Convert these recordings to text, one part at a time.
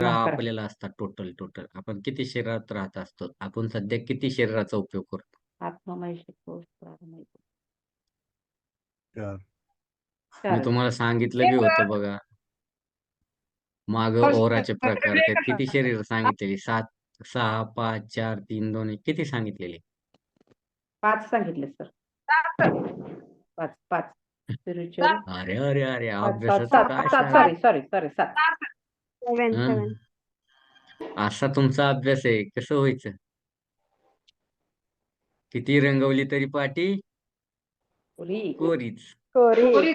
हां, करा. आपल्याला असतात टोटल आपण किती शरीरात राहत असतो? आपण सध्या किती शरीराचा उपयोग करतो? आत्ममय कोश, प्राणमय कोश. 4. मी 4च. तुम्हाला सांगितलं बी होतं बघा. मागं ओराचे प्रकार त्यात किती शरीर सांगितलेली? 7, 6, 5, 4, 3, 2, 1 किती सांगितलेली? 5 सांगितले सर. 5 स्पिरिच्युअल. अरे! 5, 7, अभ्यासाचं 7, काय 7 सांग सॉरी 7. 7 हं? 7 असा तुमचा अभ्यास आहे, कसं व्हायचं? किती रंगवली तरी पाटी पुरी. कोरीच. कोरी.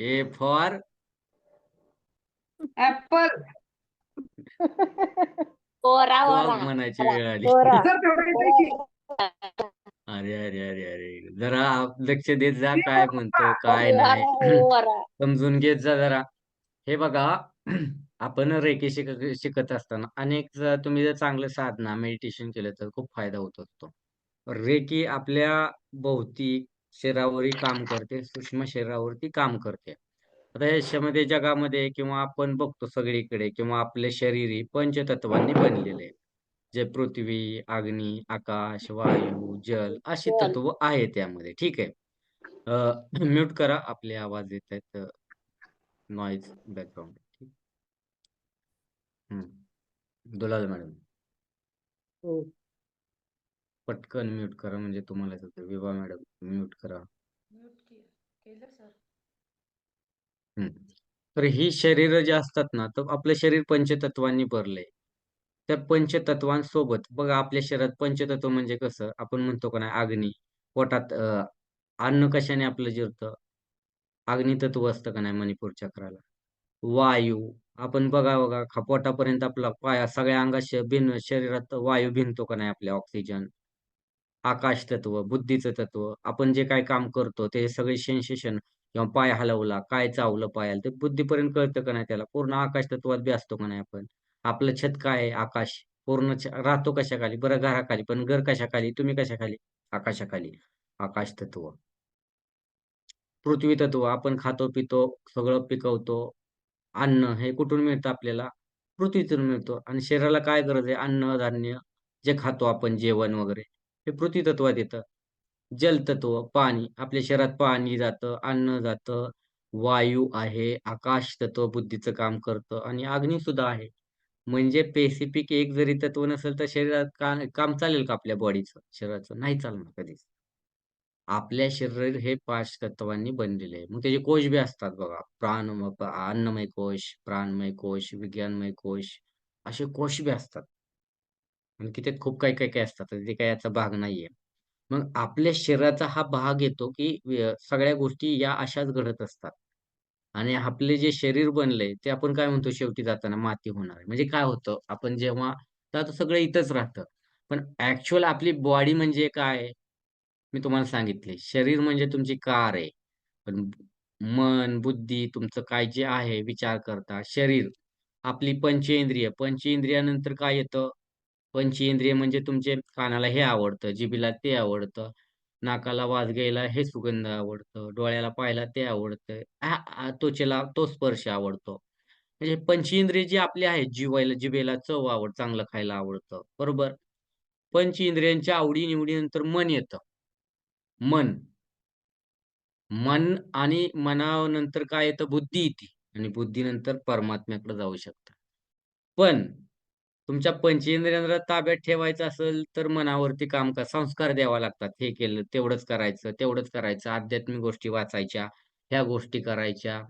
A for apple. कोरा कॉक वरा म्हणायची वेळ आली. कोरा सर अरे! जरा लक्ष देत जा काय म्हणतो, काय नाही. वरा समजून घेत जा जरा. हे बघा, आपण रेकी शिकत असताना तुम्ही जर चांगलं साधना, मेडिटेशन केलं तर खूप फायदा होत असतो. रेकी आपल्या भौतिक शरीरावरही काम करते, सूक्ष्म शरीरावरती काम करते. आता याच्यामध्ये जगामध्ये किंवा आपण बघतो सगळीकडे किंवा आपले शरीर ही पंचतत्वांनी बनलेले आहे. जे पृथ्वी, अग्नी, आकाश, वायू, जल अशी जल तत्व आहेत त्यामध्ये. ठीक आहे. म्यूट करा. आपले आवाज येत आहेत. Noise background. ठीक. हं. दुलाल मॅडम. हो. पटकन म्यूट करा म्हणजे तुम्हाला येतं. विभा मॅडम म्यूट करा. केलं सर. हं. तर ही शरीरं जी असतात ना, तर आपलं शरीर पंचतत्वांनी भरलंय. त्या पंचतत्वांसोबत बघा आपल्या शरीरात पंचतत्व म्हणजे कसं? आपण म्हणतो का नाही अग्नी, पोटात अन्न कशाने आपलं जिरतं? अग्नितत्व असतं का नाही मणिपूर चक्राला? वायू, आपण बघा पोटापर्यंत आपला पाया सगळ्या अंगात शरीरात वायू भिनतो का नाही आपल्या ऑक्सिजन. आकाश तत्व, बुद्धीचं तत्व. आपण जे काही काम करतो ते सगळे सेन्सेशन किंवा पाय हलवला, काय चावलं पायाला, ते बुद्धीपर्यंत कळतं का नाही त्याला? पूर्ण आकाश तत्वात बी असतो का नाही आपण? आपलं छत काय आहे? आकाश. पूर्ण राहतो कशाखाली? बरं घराखाली, पण घर कशाखाली? तुम्ही कशाखाली? आकाशाखाली. आकाश तत्व. पृथ्वी तत्व, आपण खातो-पितो, सगळं पिकवतो. अन्न हे कुठून मिळतं आपल्याला? पृथ्वीतून मिळतं आणि शरीराला काय गरज आहे? अन्नधान्य जे खातो आपण जेवण वगैरे, हे पृथ्वी तत्वात येतं. जलतत्व, पाणी. आपल्या शरीरात पाणी जातं, अन्न जातं, वायू आहे, आकाश तत्व बुद्धीचं काम करतं आणि अग्निसुद्धा आहे. म्हणजे स्पेसिफिक एक जरी तत्व नसेल तर शरीरात काम चालेल का आपल्या बॉडीचं, शरीराचं? नाही चालणार कधीच. आपल्या शरीर हे 5 तत्वांनी बनलेले आहे. मग त्याचे कोश बी असतात बघा. अन्नमय कोश, प्राणमय कोश, विज्ञानमय कोश असे कोश बी असतात. आणखी त्यात खूप काही असतात. तर ते काही याचा भाग नाहीये. मग आपल्या शरीराचा हा भाग येतो, की सगळ्या गोष्टी या अशाच घडत असतात. आणि आपले जे शरीर बनलंय, ते आपण काय म्हणतो शेवटी जाताना माती होणार आहे. म्हणजे काय होतं, आपण जेव्हा तर आता सगळं इथंच राहतं. पण ॲक्चुअल आपली बॉडी म्हणजे काय आहे? मी तुम्हाला सांगितले. शरीर म्हणजे तुमची कार आहे. पण मन, बुद्धी तुमचं काय जे आहे विचार करता, शरीर, आपली पंचेंद्रिय. पंचेंद्रियानंतर काय येतं? पंचेंद्रिय म्हणजे तुमचे कानाला हे आवडतं, जिभेला ते आवडतं, नाकाला वास घ्यायला हे सुगंध आवडतं, डोळ्याला पाहायला ते आवडतं, त्वचेला तो स्पर्श आवडतो. म्हणजे पंचेंद्रिय जी आपली आहेत, जिभेला चव चांगलं खायला आवडतं, बरोबर? पंचेंद्रियांच्या आवडी-निवडीनंतर मन येतं. मन. मन आणि मनानंतर काय येतं? बुद्धी येते आणि बुद्धीनंतर परमात्म्याकडे जाऊ शकता. पण तुमच्या पंचेंद्रियांना ताब्यात ठेवायचं असेल, तर मनावरती काम करा. संस्कार द्यावा लागतात. हे केलं, तेवढंच करायचं. आध्यात्मिक गोष्टी वाचायच्या, ह्या गोष्टी करायच्या.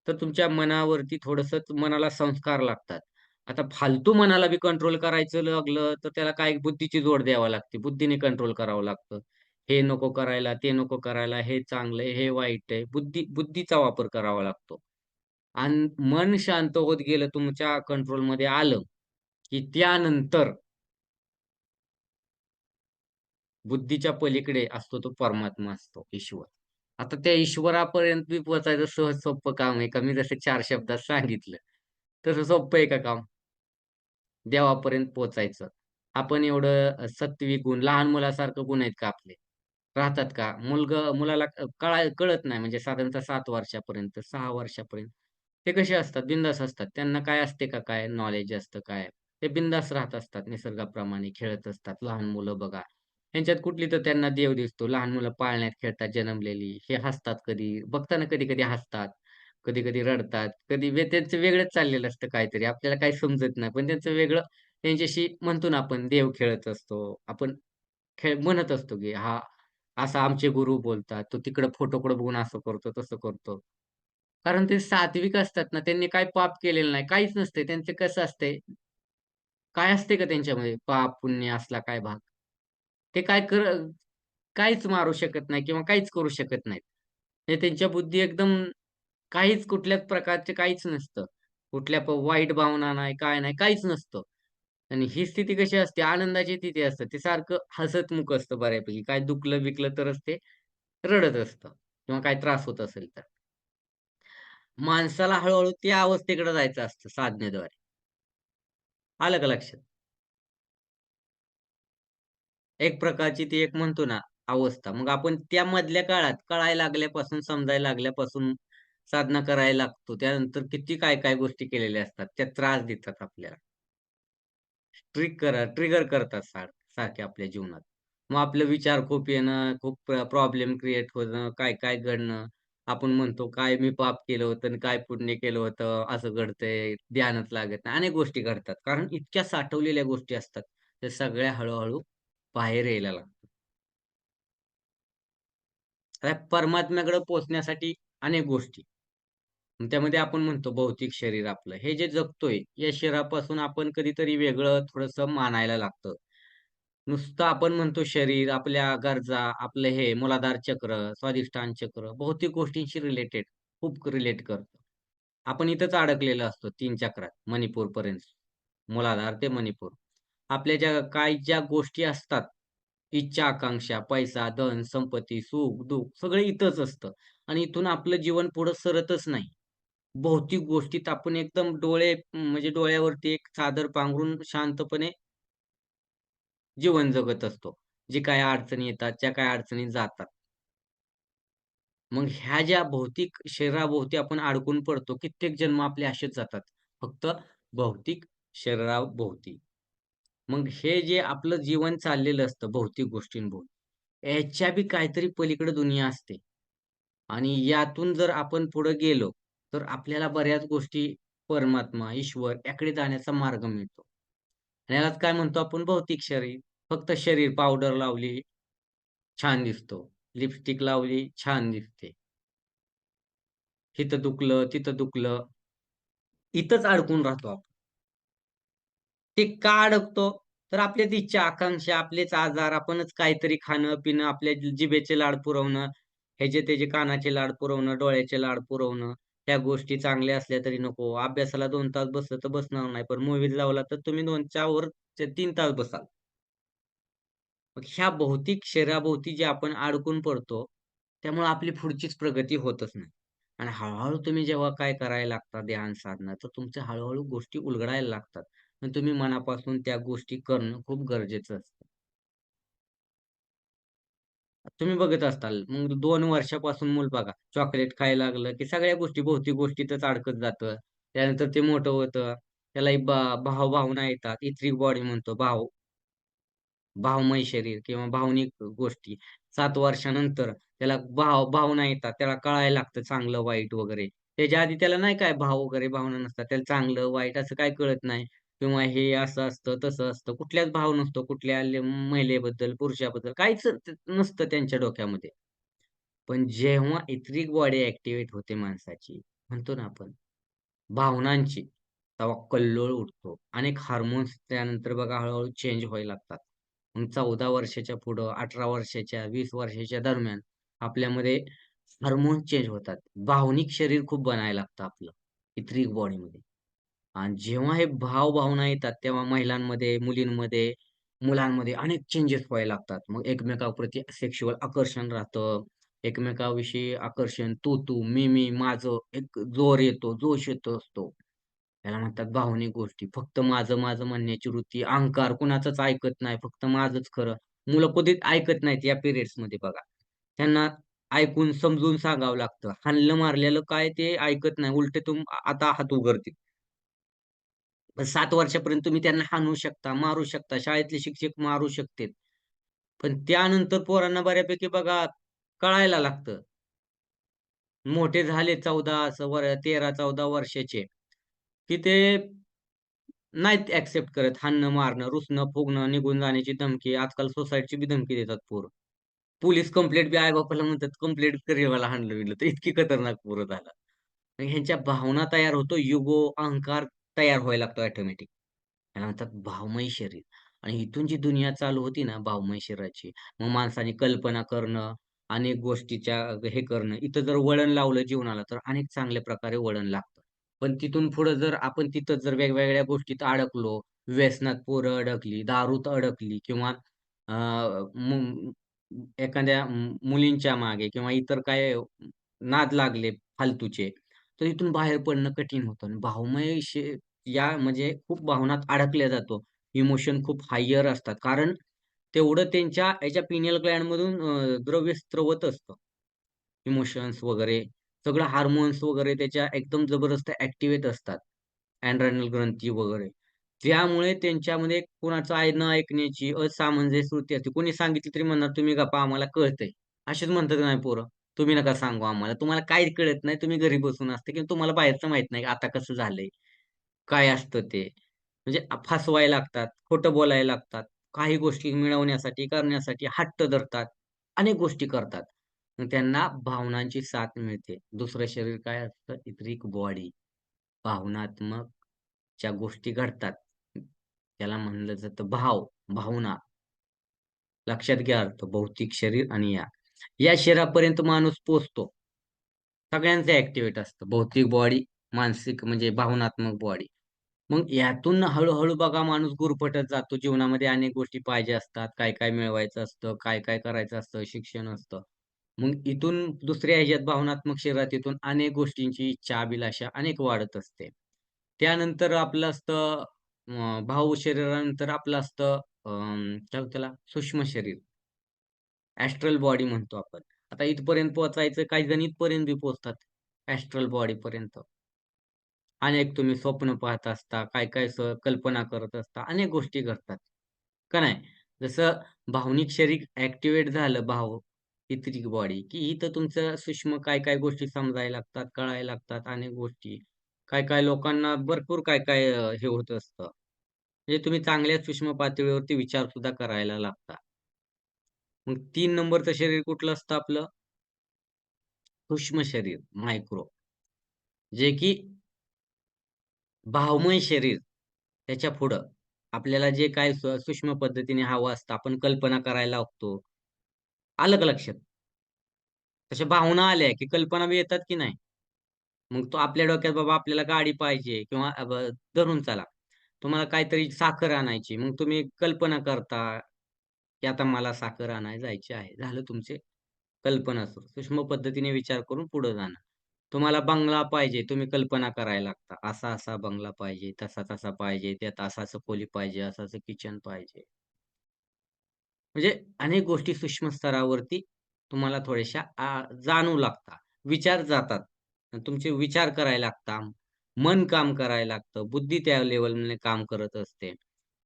तर तुमच्या मनावरती थोडंसं मनाला संस्कार लागतात. आता फालतू मनाला बी कंट्रोल करायचं लागलं, तर त्याला काय बुद्धीची जोड द्यावी लागते. बुद्धीने कंट्रोल करावं लागतं. हे नको करायला, ते नको करायला, हे चांगलं आहे, हे वाईट आहे. बुद्धीचा वापर करावा लागतो. आणि मन शांत होत गेलं, तुमच्या कंट्रोलमध्ये आलं, की त्यानंतर बुद्धीच्या पलीकडे असतो तो परमात्मा असतो, ईश्वर. आता त्या ईश्वरापर्यंत बी पोहोचायचं सहज सोपं काम आहे का? मी जसे 4 शब्दात सांगितलं. तसं सोपं आहे का काम? देवापर्यंत पोहोचायचं. आपण एवढं सत्विक गुण, लहान मुलासारखं गुण आहेत का आपले? राहतात का? मुलाला कळत नाही म्हणजे साधारणतः 7 वर्षापर्यंत, 6 वर्षापर्यंत. ते कसे असतात? बिनधास्त असतात. त्यांना काय असते का काय नॉलेज असतं काय? ते बिनधास्त राहत असतात. निसर्गाप्रमाणे खेळत असतात. लहान मुलं बघा. ह्यांच्यात कुठली तर त्यांना देव दिसतो. लहान मुलं पाळण्यात खेळतात जन्मलेली. हे हसतात कधी, बघताना कधी-कधी हसतात, कधी-कधी रडतात, कधी त्यांचं वेगळंच चाललेलं असतं काहीतरी. आपल्याला काही समजत नाही. पण त्यांचं वेगळं त्यांच्याशी म्हणतो ना आपण देव खेळत असतो. आपण म्हणत असतो, की हा असा आमचे गुरु बोलतात. तो तिकडं फोटोकडे बघून असं करतो, तसं करतो. कारण ते सात्विक असतात ना, त्यांनी काही पाप केलेलं नाही. काहीच नसते. त्यांचं कसं असतंय, काय असते का त्यांच्यामध्ये पाप, पुण्य असला काय भाग? ते काहीच मारू शकत नाही किंवा काहीच करू शकत नाहीत. हे त्यांच्या बुद्धी एकदम काहीच कुठल्याच प्रकारचे काहीच नसतं. कुठल्या वाईट भावना नाही, काय नाही, काहीच नसतं. आणि ही स्थिती कशी असते? आनंदाची स्थिती असते. ते सारखं हसतमुख असतं बऱ्यापैकी. काय दुखलं-बिकलं तरच ते रडत असतं किंवा काही त्रास होत असेल तर. माणसाला हळू त्या अवस्थेकडे जायचं असतं साधनेद्वारे. आलं का लक्षात? एक प्रकारची ती एक म्हणतो ना अवस्था. मग आपण त्या मधल्या काळात कळायला लागल्यापासून, समजायला लागल्यापासून साधना करायला लागतो. त्यानंतर किती काय-काय गोष्टी केलेल्या असतात. त्या त्रास देतात आपल्याला. ट्रिगर करतात सारखे आपल्या जीवनात. मग आपले विचार खूप येणं, खूप प्रॉब्लेम क्रिएट होणं, काय-काय घडणं. आपण म्हणतो, "काय मी पाप केलं होतं आणि काय पुण्य केलं होतं, असं घडतंय, ध्यानच लागत नाही." अनेक गोष्टी घडतात. कारण इतक्या साठवलेल्या गोष्टी असतात. त्या सगळ्या हळू बाहेर यायला लागतात. त्या परमात्म्याकडे पोहोचण्यासाठी अनेक गोष्टी. मग त्यामध्ये आपण म्हणतो भौतिक शरीर आपलं. हे जे जगतोय, या शरीरापासून आपण कधीतरी वेगळं थोडंसं मानायला लागतं. नुसतं आपण म्हणतो शरीर, आपल्या गरजा, आपलं हे मूलाधार चक्र, स्वाधिष्ठान चक्र, भौतिक गोष्टींशी रिलेटेड, खूप रिलेट करतो. आपण इथंच अडकलेलो असतो 3 चक्रात, मणिपूरपर्यंत. मूलाधार ते मणिपूर. आपल्या ज्या गोष्टी असतात, इच्छा, आकांक्षा, पैसा, धन, संपत्ती, सुख, दुःख सगळं इथंच असतं आणि इथून आपलं जीवन पुढं सरतच नाही. भौतिक गोष्टीत आपण एकदम म्हणजे डोळ्यावरती एक चादर पांघरून शांतपणे जीवन जगत असतो. जे काही अडचणी येतात, ज्या काही अडचणी जातात. मग ह्या ज्या भौतिक शरीराभोवती आपण अडकून पडतो, कित्येक जन्म आपले असेच जातात. फक्त भौतिक शरीराभोवती. मग हे जे आपलं जीवन चाललेलं असतं भौतिक गोष्टींभोवती, याच्या बी काहीतरी पलीकडे दुनिया असते. आणि यातून जर आपण पुढे गेलो, तर आपल्याला बऱ्याच गोष्टी परमात्मा, ईश्वर याकडे जाण्याचा मार्ग मिळतो. आणि यालाच काय म्हणतो आपण भौतिक शरीर. फक्त शरीर पावडर लावली, छान दिसतो. लिपस्टिक लावली, छान दिसते. इथं दुखलं, तिथं दुखलं. इथंच अडकून राहतो आपण. ते का अडकतो? तर आपल्याच इच्छा, आकांक्षा, आपलेच आजार, आपणच काहीतरी खाणं-पिणं, आपल्या जिभेचे लाड पुरवणं, ह्याचे-त्याचे कानाचे लाड पुरवणं, डोळ्याचे लाड पुरवणं. ह्या गोष्टी चांगल्या असल्या तरी नको. अभ्यासाला 2 तास बसलं तर बसणार नाही. पण मूव्हीज लावला तर तुम्ही 2च्या वर 3 तास बसाल. मग ह्या भौतिक शरीराभोवती जे आपण अडकून पडतो, त्यामुळे आपली पुढचीच प्रगती होतच नाही. आणि हळू तुम्ही जेव्हा काय करायला लागता ध्यान साधना, तर तुमच्या हळू गोष्टी उलगडायला लागतात. आणि तुम्ही मनापासून त्या गोष्टी करणं खूप गरजेचं असतं. तुम्ही बघत असताल, मग 2 वर्षापासून मूल बघा, चॉकलेट खायला लागलं, की सगळ्या गोष्टी भौतिक गोष्टीतच अडकत जातं. त्यानंतर ते मोठं होतं. त्याला एक भावना येतात. इथरिक बॉडी म्हणतो भावमय शरीर किंवा भावनिक गोष्टी. 7 वर्षानंतर त्याला भावना येतात. त्याला कळायला लागतं चांगलं, वाईट वगैरे. त्याच्या आधी त्याला नाही काय भाव वगैरे भावना नसतात. त्याला चांगलं, वाईट असं काही कळत नाही किंवा हे असं असतं, तसं असतं. कुठल्याच भाव नसतो. कुठल्या महिलेबद्दल, पुरुषाबद्दल काहीच नसतं त्यांच्या डोक्यामध्ये. पण जेव्हा इथरिक बॉडी ॲक्टिव्हेट होते माणसाची, म्हणतो ना आपण भावनांची, तेव्हा कल्लोळ उठतो. अनेक हार्मोन्स त्यानंतर बघा हळू चेंज व्हायला लागतात. मग 14 वर्षाच्या पुढं, 18 वर्षाच्या, 20 वर्षाच्या दरम्यान आपल्यामध्ये हार्मोन्स चेंज होतात. भावनिक शरीर खूप बनायला लागतं आपलं, इथरिक बॉडीमध्ये. आणि जेव्हा हे भावना येतात, तेव्हा महिलांमध्ये, मुलींमध्ये, मुलांमध्ये अनेक चेंजेस व्हायला लागतात. मग एकमेकांप्रती सेक्शुअल आकर्षण राहतं. एकमेकांविषयी आकर्षण, तू, मी, माझं एक जोर येतो, जोश येतो असतो. त्याला म्हणतात भावनिक गोष्टी. फक्त माझं म्हणण्याची वृत्ती, अहंकार, कुणाचंच ऐकत नाही, फक्त माझंच खरं. मुलं कधीच ऐकत नाहीत या पिरियड्समध्ये बघा. त्यांना ऐकून समजून सांगावं लागतं. हाणलं मारलेलं काय ते ऐकत नाही. उलटे आता हात उघडतील. 7 वर्षापर्यंत तुम्ही त्यांना हाणू शकता, मारू शकता. शाळेतले शिक्षक मारू शकतात. पण त्यानंतर पोरांना बऱ्यापैकी बघा कळायला लागतं. मोठे झाले 13-14 वर्षाचे, की ते नाहीत ॲक्सेप्ट करत. हाणणं, मारणं, रुसणं, फुगणं, निघून जाण्याची धमकी. आजकाल सोसायटीची बी धमकी देतात पोरं. पोलीस कंप्लेंट बी आई-बापाला म्हणतात, "कंप्लेंट कर रे मला हाणलं-बिणलं." तर इतकी खतरनाक पोरं झातात. मग ह्यांच्या भावना तयार होतो, इगो, अहंकार तयार व्हायला लागतो ऑटोमॅटिक. त्याला म्हणतात भावमय शरीर. आणि इथून जी दुनिया चालू होती ना भावमय शरीराची, मग माणसाने कल्पना करणं, अनेक गोष्टीच्या हे करणं, इथं जर वळण लावलं जीवनाला, तर अनेक चांगल्या प्रकारे वळण लागतं. पण तिथून पुढे जर आपण तिथंच जर वेगवेगळ्या गोष्टीत अडकलो, व्यसनात पोरं अडकली, दारूत अडकली किंवा अ, मु एखाद्या मुलींच्या मागे किंवा इतर काय नाद लागले फालतूचे, तर इथून बाहेर पडणं कठीण होतं. आणि भावमय या म्हणजे खूप भावनात अडकल्या जातो. इमोशन खूप हायर असतात. कारण तेवढं त्यांच्या याच्या पिनियल ग्लँडमधून द्रव्य स्रवत असतं. इमोशन्स वगैरे, सगळं हार्मोन्स वगैरे त्याच्या एकदम जबरदस्त ॲक्टिव्हेट असतात. एड्रेनल ग्रंथी वगैरे. त्यामुळे त्यांच्यामध्ये कुणाचं न ऐकण्याची असामंजस्य वृत्ती असते. कोणी सांगितलं तरी म्हणणार, "तुम्ही गप्पा आम्हाला कळतंय." असेच म्हणतात ना पोरं. "तुम्ही नका सांगू आम्हाला. तुम्हाला काहीच कळत नाही. तुम्ही घरी बसून असता किंवा तुम्हाला बाहेरचं माहीत नाही आता कसं झालंय, काय असतं ते." म्हणजे फसवायला लागतात, खोटं बोलायला लागतात. काही गोष्टी मिळवण्यासाठी, करण्यासाठी हट्ट धरतात. अनेक गोष्टी करतात. मग त्यांना भावनांची साथ मिळते. दुसरं शरीर काय असतं? Etheric body. भावनात्मक ज्या गोष्टी घडतात, त्याला म्हणलं जातं भावना. लक्षात घ्या अर्थ भौतिक शरीर आणि या शरीरापर्यंत माणूस पोहोचतो. सगळ्यांचं ॲक्टिव्हेट असतं. भौतिक बॉडी, मानसिक म्हणजे भावनात्मक बॉडी. मग यातून हळू-हळू बघा माणूस गुरफटत जातो. जीवनामध्ये अनेक गोष्टी पाहिजे असतात. काय-काय मिळवायचं असतं, काय-काय करायचं असतं, शिक्षण असतं. मग इथून दुसऱ्या ह्याच्यात भावनात्मक शरीरात इथून अनेक गोष्टींची इच्छा, अभिलाषा अनेक वाढत असते. त्यानंतर आपलं असतं भाव शरीरानंतर आपलं असतं काय म्हणतात त्याला सूक्ष्म शरीर. ॲस्ट्रल बॉडी म्हणतो आपण. आता इथपर्यंत पोहोचायचं काही जण इथपर्यंत बी पोहोचतात. ॲस्ट्रल बॉडीपर्यंत. अनेक तुम्ही स्वप्न पाहत असता, काय-काय कल्पना करत असता, अनेक गोष्टी घडतात. का नाही? जसं भावनिक शरीर ॲक्टिव्हेट झालं इथरिक बॉडी, की इथं तुमचं सूक्ष्म काय-काय गोष्टी समजायला लागतात, कळायला लागतात अनेक गोष्टी. काय-काय लोकांना भरपूर काय-काय हे होत असतं. म्हणजे तुम्ही चांगल्या सूक्ष्म पातळीवरती विचार सुद्धा करायला लागता. मग 3 नंबरचं शरीर कुठलं असतं आपलं? सूक्ष्म शरीर, मायक्रो. जे की भावमय शरीर, त्याच्या पुढं आपल्याला जे काही सूक्ष्म पद्धतीने हवं असतं, आपण कल्पना करायला लागतो. आलं का लक्षात? तशा भावना आल्या, की कल्पना बी येतात की नाही? मग तो आपल्या डोक्यात बाबा आपल्याला गाडी पाहिजे किंवा धरून चला, तुम्हाला काहीतरी साखर आणायची. मग तुम्ही कल्पना करता, की आता मला साखर आणायला जायची आहे. झालं तुमचे कल्पना सुरू. सूक्ष्म पद्धतीने विचार करून पुढे जाणं. तुम्हाला बंगला पाहिजे, तुम्ही कल्पना करायला लागता. असा-असा बंगला पाहिजे, तसा-तसा पाहिजे, त्यात असं-असं खोली पाहिजे, असं-असं किचन पाहिजे. म्हणजे अनेक गोष्टी सूक्ष्म स्तरावरती तुम्हाला थोड्याशा जाणवू लागतात. विचार जातात. तुमचे विचार करायला लागतात. मन काम करायला लागतं. बुद्धी त्या लेव्हलने काम करत असते.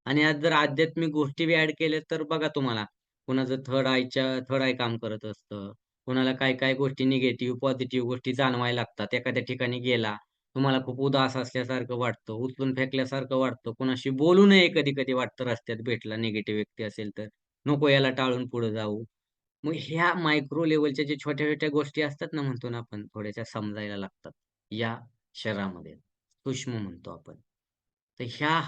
आणि आज जर आध्यात्मिक गोष्टी बी ॲड केल्या तर बघा तुम्हाला, कुणाचं थर्ड आय काम करत असतं. कुणाला काय-काय गोष्टी निगेटिव्ह, पॉझिटिव्ह गोष्टी जाणवायला लागतात. एखाद्या ठिकाणी गेला, तुम्हाला खूप उदास असल्यासारखं वाटतं, उचलून फेकल्यासारखं वाटतं. कुणाशी बोलू नये कधी-कधी वाटतं रस्त्यात भेटला निगेटिव्ह व्यक्ती असेल तर. नको याला टाळून पुढे जाऊ. मग ह्या मायक्रो लेव्हलच्या ज्या छोट्या-छोट्या गोष्टी असतात ना, म्हणतो ना आपण, थोड्याशा समजायला लागतात. या शहरामध्ये सूक्ष्म म्हणतो आपण. तर ह्या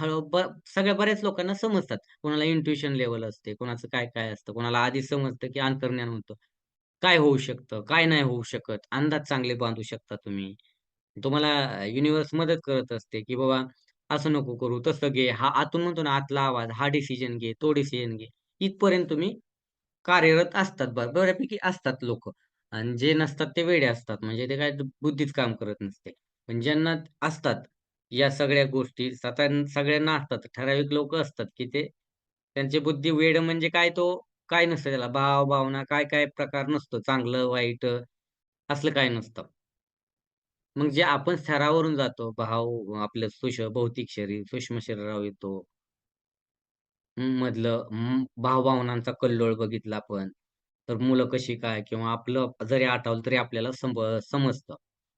सगळ्या बऱ्याच लोकांना समजतात. कोणाला इंट्युशन लेव्हल असते, कोणाचं काय-काय असतं. कोणाला आधी समजतं, की अंतर्ज्ञान होतं. काय होऊ शकतं, काय नाही होऊ शकत. अंदाज चांगले बांधू शकता तुम्ही. तुम्हाला युनिव्हर्स मदत करत असते, की बाबा असं नको करू, तसं घे. हा आतून म्हणतो ना, आतला आवाज, हा डिसिजन घे, तो डिसिजन घे. इथपर्यंत तुम्ही कार्यरत असतात बऱ्यापैकी असतात लोकं. आणि जे नसतात ते वेडे असतात. म्हणजे ते काय बुद्धीच काम करत नसते. पण ज्यांना असतात या सगळ्या गोष्टी सगळ्यांना असतात. ठराविक लोकं असतात, की ते त्यांची बुद्धी वेड म्हणजे काय तो काय नसतं त्याला भाव, भावना काय काय प्रकार नसतो. चांगलं, वाईट असलं काय नसतं. मग जे आपण स्तरावरून जातो, भाव आपलं भौतिक शरीर, सूक्ष्म शरीरावर येतो. मधलं भावभावनांचा कल्लोळ बघितला आपण. तर मुलं कशी काय किंवा आपलं जरी आठवलं तरी आपल्याला समजतं.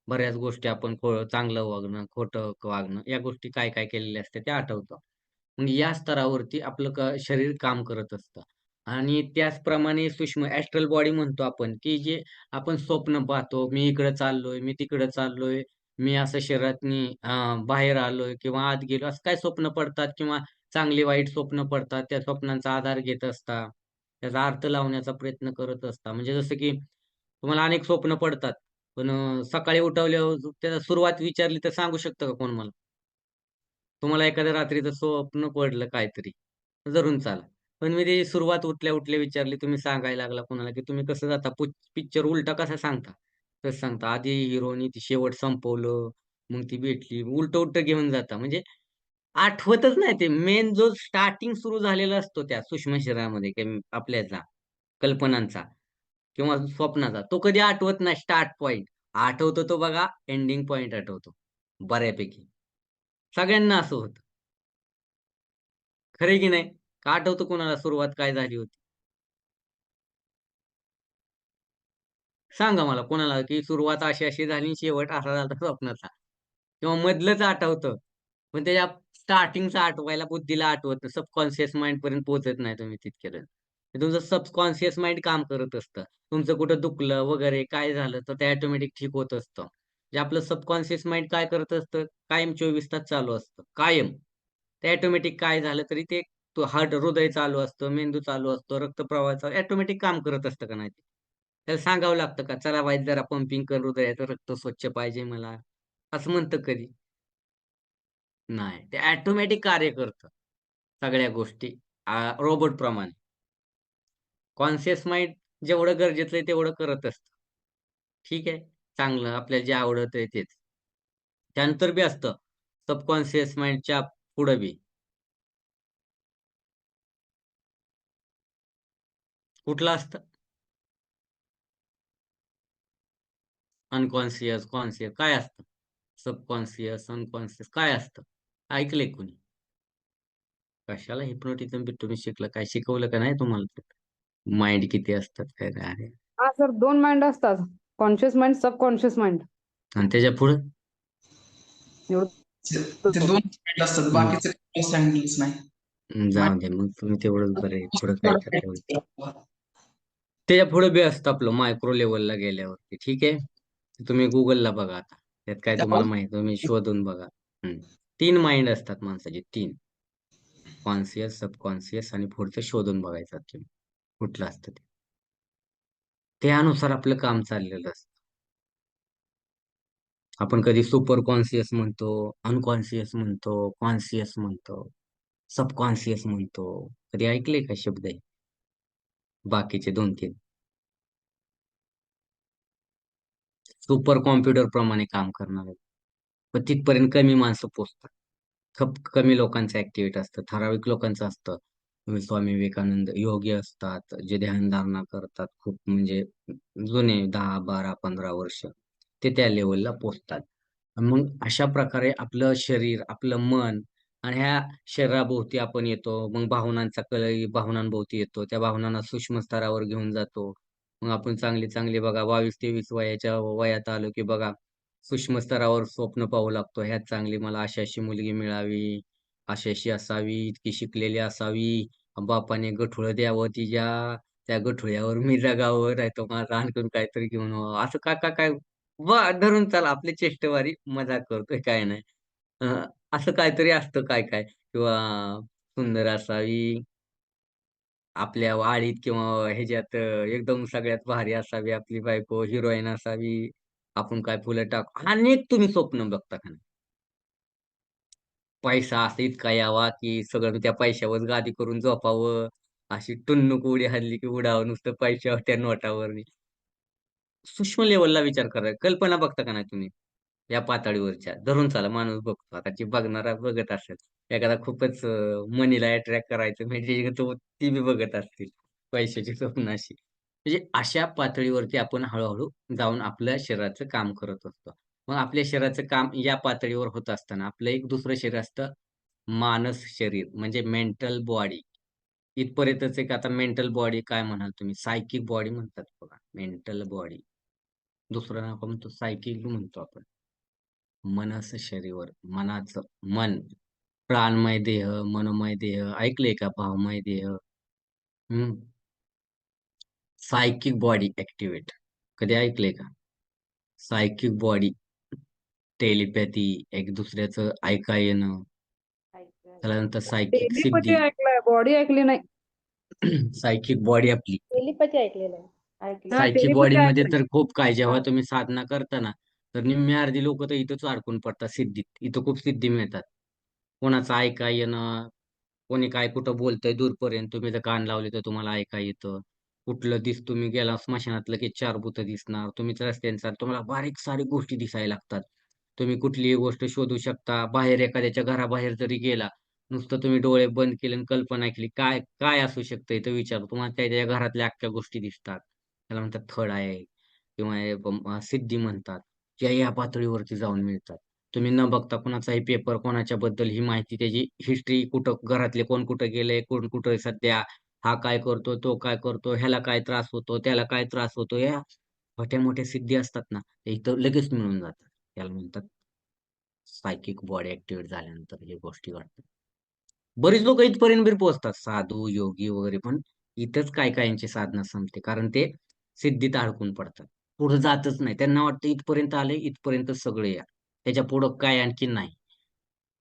बऱ्याच गोष्टी आपण चांगलं वागणं, खोटं वागणं या गोष्टी काय-काय केलेल्या असतात त्या आठवतं. मग या स्तरावरती आपलं शरीर काम करत असतं आणि त्याचप्रमाणे सूक्ष्म ॲस्ट्रल बॉडी म्हणतो आपण, की जे आपण स्वप्न पाहतो. मी इकडं चाललोय, मी तिकडं चाललोय, मी असं शरीरातनी बाहेर आलोय किंवा आत गेलो असं काय स्वप्न पडतात किंवा चांगली वाईट स्वप्न पडतात. त्या स्वप्नांचा आधार घेत असता. त्याचा अर्थ लावण्याचा प्रयत्न करत असता. म्हणजे जसं की तुम्हाला अनेक स्वप्न पडतात. पण सकाळी उठवल्यावर त्याला सुरुवात विचारली तर सांगू शकतं का कोण मला? तुम्हाला एखाद्या रात्रीचं स्वप्न पडलं काहीतरी, धरून चाला. पण मी त्याची सुरुवात उठल्या-उठल्या विचारली, तुम्ही सांगायला लागला कोणाला, की तुम्ही कसं जाता पिक्चर उलटा कसा सांगता? तसं सांगता. आधी हिरोनी ती शेवट संपवलं, मग ती भेटली. उलटं-उलटं घेऊन जाता. म्हणजे आठवतच नाही ते. मेन जो स्टार्टिंग सुरू झालेला असतो त्या सूक्ष्म शरीरामध्ये आपल्याला कल्पनांचा किंवा स्वप्नाचा, तो कधी आठवत नाही स्टार्ट पॉइंट. आठवतो तो बघा एंडिंग पॉइंट आठवतो बऱ्यापैकी. सगळ्यांना असं होतं. खरं की नाही? का आठवतं कोणाला सुरुवात काय झाली होती? सांगा मला कोणाला, की सुरुवात अशी-अशी झाली आणि शेवट असा झाला स्वप्नाचा किंवा मधलंच आठवतं. पण त्याच्या स्टार्टिंगचं आठवायला बुद्धीला आठवत नाही. सबकॉन्शियस माइंडपर्यंत पोहोचत नाही तुम्ही तितक्यात. तुमचं सबकॉन्शियस माइंड काम करत असतं. तुमचं कुठं दुखलं वगैरे काय झालं तर ते ऑटोमॅटिक ठीक होत असतं. जे आपलं सबकॉन्शियस माइंड काय करत असतं, कायम 24 तास चालू असतं. कायम. ते ऑटोमॅटिक काय झालं तरी ते हृदय चालू असतं, मेंदू चालू असतो, रक्तप्रवाह ऑटोमॅटिक काम करत असतं का नाही ते? त्याला सांगावं लागतं का, "चला वाईट जरा पंपिंग कर हृदयाचं रक्त स्वच्छ पाहिजे मला." असं म्हणतं कधी? नाही. ते ऑटोमॅटिक कार्य करतं. सगळ्या गोष्टी रोबोटप्रमाणे. कॉन्शियस माइंड जेवढं गरजेचं आहे तेवढं करत असतं. ठीक आहे. चांगलं आपल्याला जे आवडतंय तेच. त्यानंतर बी असतं सबकॉन्शियस माइंडच्या पुढं बी. कुठलं असतं? अनकॉन्शियस, कॉन्शियस काय असतं? सबकॉन्शियस, अनकॉन्शियस काय असतं? ऐकलंय कोणी? कशाला हिप्नोटिझम बिप्नोटिझम शिकलं? काय शिकवलं का नाही तुम्हाला? माइंड किती असतात काय नाही? अरे हा सर 2 माइंड असतात. Conscious mind, subconscious mind. आणि त्याच्यापुढं? एवढं ते दोन साईड असतात हं, बाकीचे हँडल्स नाही. जाऊ दे मग तुम्ही तेवढंच बरं आहे. पुढं काय करता? माइंड त्याच्या पुढे बी असतं आपलं मायक्रो लेव्हलला गेल्यावरती. ठीक आहे. तुम्ही Googleला बघा आता. त्यात काय तुम्हाला माहिती तुम्ही शोधून बघा. हं. 3 माइंड असतात माणसाचे 3. कॉन्शियस, सबकॉन्शियस आणि पुढचं शोधून बघायचं तुम्ही. कुठलं असतं ते. त्यानुसार आपलं काम चाललेलं असतं. आपण कधी सुपर कॉन्शियस म्हणतो, अनकॉन्शियस म्हणतो, कॉन्शियस म्हणतो, सबकॉन्शियस म्हणतो. कधी ऐकले का शब्द हे? बाकीचे 2-3. सुपर कॉम्प्युटर प्रमाणे काम करणारे. पण तिथपर्यंत कमी माणसं पोहोचतात. खूप कमी लोकांचं ॲक्टिव्हेट असतं. ठराविक लोकांचं असतं. स्वामी विवेकानंद योगी असतात, जे ध्यानधारणा करतात. खूप म्हणजे जुने 10, 12, 15 वर्ष. ते त्या लेव्हलला पोहोचतात. मग अशा प्रकारे आपलं शरीर, आपलं मन आणि ह्या शरीराभोवती आपण येतो. मग भावनांचा कळई भावनांभोवती येतो. त्या भावनांना सूक्ष्म स्तरावर घेऊन जातो. मग आपण चांगली-चांगली बघा 22-23 वयाच्या वयात आलो, की बघा सूक्ष्म स्तरावर स्वप्न पाहू लागतो. ह्यात चांगली मला अशी-अशी मुलगी मिळावी, अशी-अशी असावी, इतकी शिकलेली असावी, बापाने गठुळं द्यावं तिच्या, त्या गठुळ्यावर मी जगावं, नाहीतर माझं आणखीन काहीतरी घेऊन व्हावं. असं काय धरून चला आपली चेष्टेवारी मजाक करतोय काय नाही. अ, असं काहीतरी असतं काय-काय किंवा सुंदर असावी, आपल्या वाडीत किंवा ह्याच्यात एकदम सगळ्यात भारी असावी आपली बायको, हिरोईन असावी, आपण काय फुलं टाकू अनेक तुम्ही स्वप्न बघता का नाही? पैसा असा इतका यावा, की सगळं त्या पैशावर गादी करून झोपावं, अशी टुन्नुक उडी हाणली की उडावं नुसतं पैशावर त्या नोटावरनी. सूक्ष्म लेव्हलला विचार करा. कल्पना बघता का नाही तुम्ही? या पातळीवरच्या. धरून चला माणूस बघतो. आता जी बघणारा बघत असेल. एखादा खूपच मनीला अट्रॅक्ट करायचं म्हणजे तो ती बी बघत असतील. पैशाची स्वप्न अशी. म्हणजे अशा पातळीवरती आपण हळू-हळू जाऊन आपल्या शरीराचं काम करत असतो. मग आपल्या शरीराचं काम या पातळीवर होत असताना आपलं एक दुसरं शरीर असतं मानस शरीर म्हणजे मेंटल बॉडी. इथपर्यंतच एक आता मेंटल बॉडी काय म्हणाल तुम्ही? सायकिक बॉडी म्हणतात बघा. Mental body. दुसरं नाव आपण म्हणतो सायकिक म्हणतो आपण. मनस शरीर, मनाचं मन, प्राणमय देह, मनोमय देह ऐकलंय का? भावमय देह. हं. Psychic body activate. कधी ऐकलंय का? सायकिक बॉडी, टेलिपॅथी, एक दुसऱ्याचं ऐका येणं, त्यानंतर सायकिक टेलिपॅथी सिद्धी. ऐकलंय, बॉडी ऐकली नाही. सायकिक बॉडी आपली. टेलिपॅथी ऐकलेलं आहे. ऐकलं. हा, सायकिक टेलिपॅथी बॉडीमध्ये ऐकलंय. तर खूप काय जेव्हा हा. तुम्ही साधना करता ना, तर निम्मी अर्धी लोकं तर इथंच अडकून पडतात सिद्धीत. इथं खूप सिद्धी मिळतात. कोणाचं ऐका येणं, कोणी काय कुठं बोलतंय दूरपर्यंत तुम्ही जर कान लावले तर तुम्हाला ऐका येतं. कुठलं तुम्ही गेला स्मशानात लगेच 4 भुतं दिसणार. तुम्ही रस्त्याने चालता तुम्हाला बारीक सारीक गोष्टी दिसायला लागतात. तुम्ही कुठलीही गोष्ट शोधू शकता. बाहेर एखाद्याच्या घराबाहेर जरी गेला, नुसतं तुम्ही डोळे बंद केले आणि कल्पना केली, काय काय असू शकतं इथं विचार तुम्हाला त्याच्या घरातल्या अख्ख्या गोष्टी दिसतात. त्याला म्हणतात थड आहे किंवा सिद्धी म्हणतात. या पातळीवरती जाऊन मिळतात. तुम्ही न बघता कोणाचाही पेपर, कोणाच्या बद्दल ही माहिती, त्याची हिस्ट्री, कुठं घरातले कोण कुठं गेले, कोण कुठं सध्या, हा काय करतो, तो काय करतो, ह्याला काय त्रास होतो, त्याला काय त्रास होतो, या छोट्या-मोठ्या सिद्धी असतात ना, ते इथं लगेच मिळून जातात. त्याला म्हणतात सायकिक बॉडी ॲक्टिव्हेट झाल्यानंतर हे गोष्टी घडतात. बरीच लोकं इथपर्यंत बी पोहोचतात, साधू, योगी वगैरे. पण इथंच काही-काहींची साधना संपते. कारण ते सिद्धीत अडकून पडतात. पुढे जातच नाही. त्यांना वाटतं इथपर्यंत आले, इथपर्यंतच सगळं या. त्याच्या पुढं काय आणखीन नाही.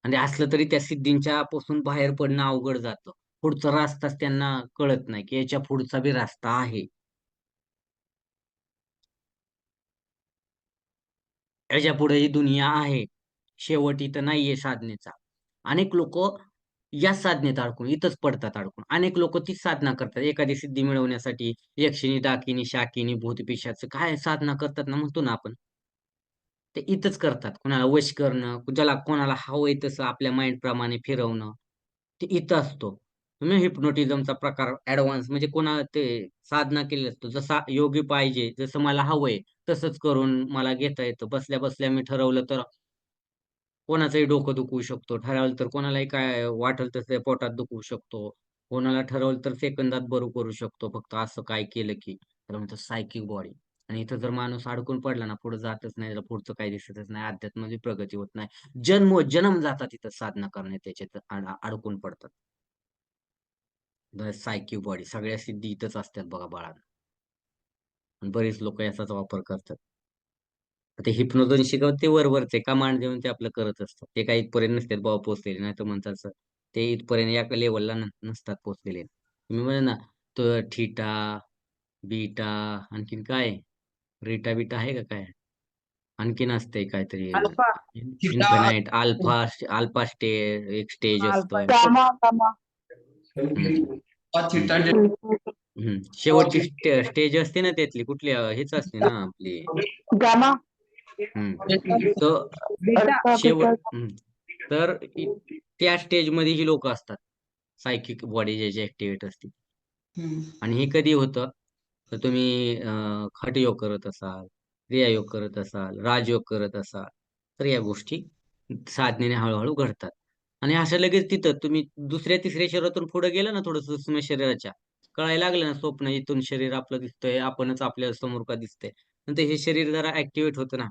आणि असलं तरी त्या सिद्धींच्या पासून बाहेर पडणं अवघड जातं. पुढचा रास्ताच त्यांना कळत नाही, की याच्या पुढचा बी रस्ता आहे. याच्यापुढे ही दुनिया आहे. शेवट इथं नाहीये साधनेचा. अनेक लोकं या साधनेत अडकून इथंच पडतात अडकून. अनेक लोकं तीच साधना करतात. एखादी सिद्धी मिळवण्यासाठी यक्षिणी, डाकिनी, शाकिनी, भूत-पिशाच काय साधना करतात ना म्हणतो ना आपण. ते इथंच करतात. कोणाला वश करणं, ज्याला कोणाला हवंय तसं आपल्या माइंडप्रमाणे फिरवणं, ते इथं असतो. तुम्ही हिप्नोटिझमचा प्रकार ॲडव्हान्स म्हणजे ते साधना केली असतो. जसा योगी पाहिजे, जसं मला हवंय तसंच करून मला घेता येतं. बसल्या-बसल्या मी ठरवलं तर कोणाचंही डोकं दुखवू शकतो. ठरवलं तर कोणालाही काय वाटेल तसं पोटात दुखवू शकतो. कोणाला ठरवलं तर सेकंदात बरं करू शकतो. फक्त असं काय केलं की. त्याला म्हणतात सायकिक बॉडी. आणि इथं जर माणूस अडकून पडला ना, पुढे जातच नाही, त्याला पुढचं काही दिसतच नाही. अध्यात्माची प्रगती होत नाही. जन्म जातात तिथं साधना करण्यात त्याच्यात अडकून पडतात. सायकिक बॉडी सगळ्या सिद्धी इथंच असतात बघा बाळांनो. आणि बरेच लोकं याचाच वापर करतात. ते हिप्नोटिझम शिकवत ते वरवरचे कमांड देऊन ते आपलं करत असतात. ते काही इथपर्यंत नसतात बाबा पोहोचलेले. नाहीतर म्हणतात सर, ते इथपर्यंत या लेव्हलला नसतात पोहोचलेले. तुम्ही म्हणा ना, तो थीटा, बीटा आणखीन काय? रीटा-बीटा आहे का काय? आणखीन असतंय काहीतरी alpha, theta, infinite, alpha alpha एक स्टेज अल्फा, असतोय. गामा गामा हं, थिटा, शेवटची स्टेज असते ना त्यातली कुठली हेच असते ना आपली. गामा हं. तर बीटा. तर त्या स्टेजमध्ये ही लोकं असतात. सायकिक बॉडी ज्याची ॲक्टिव्हेट असते. आणि हे कधी होतं? तर तुम्ही हठयोग करत असाल, क्रियायोग करत असाल, राजयोग करत असाल, तर या गोष्टी साधनेने हळू घडतात. आणि असं लगेच तिथं तुम्ही दुसऱ्या-तिसऱ्या शरीरातून पुढे गेला ना थोडंसं सूक्ष्म शरीराच्या, कळायला लागलं ना स्वप्न इथून शरीर आपलं दिसतंय, आपणच आपल्या समोर का दिसतंय. नंतर हे शरीर जरा ॲक्टिव्हेट होतं ना,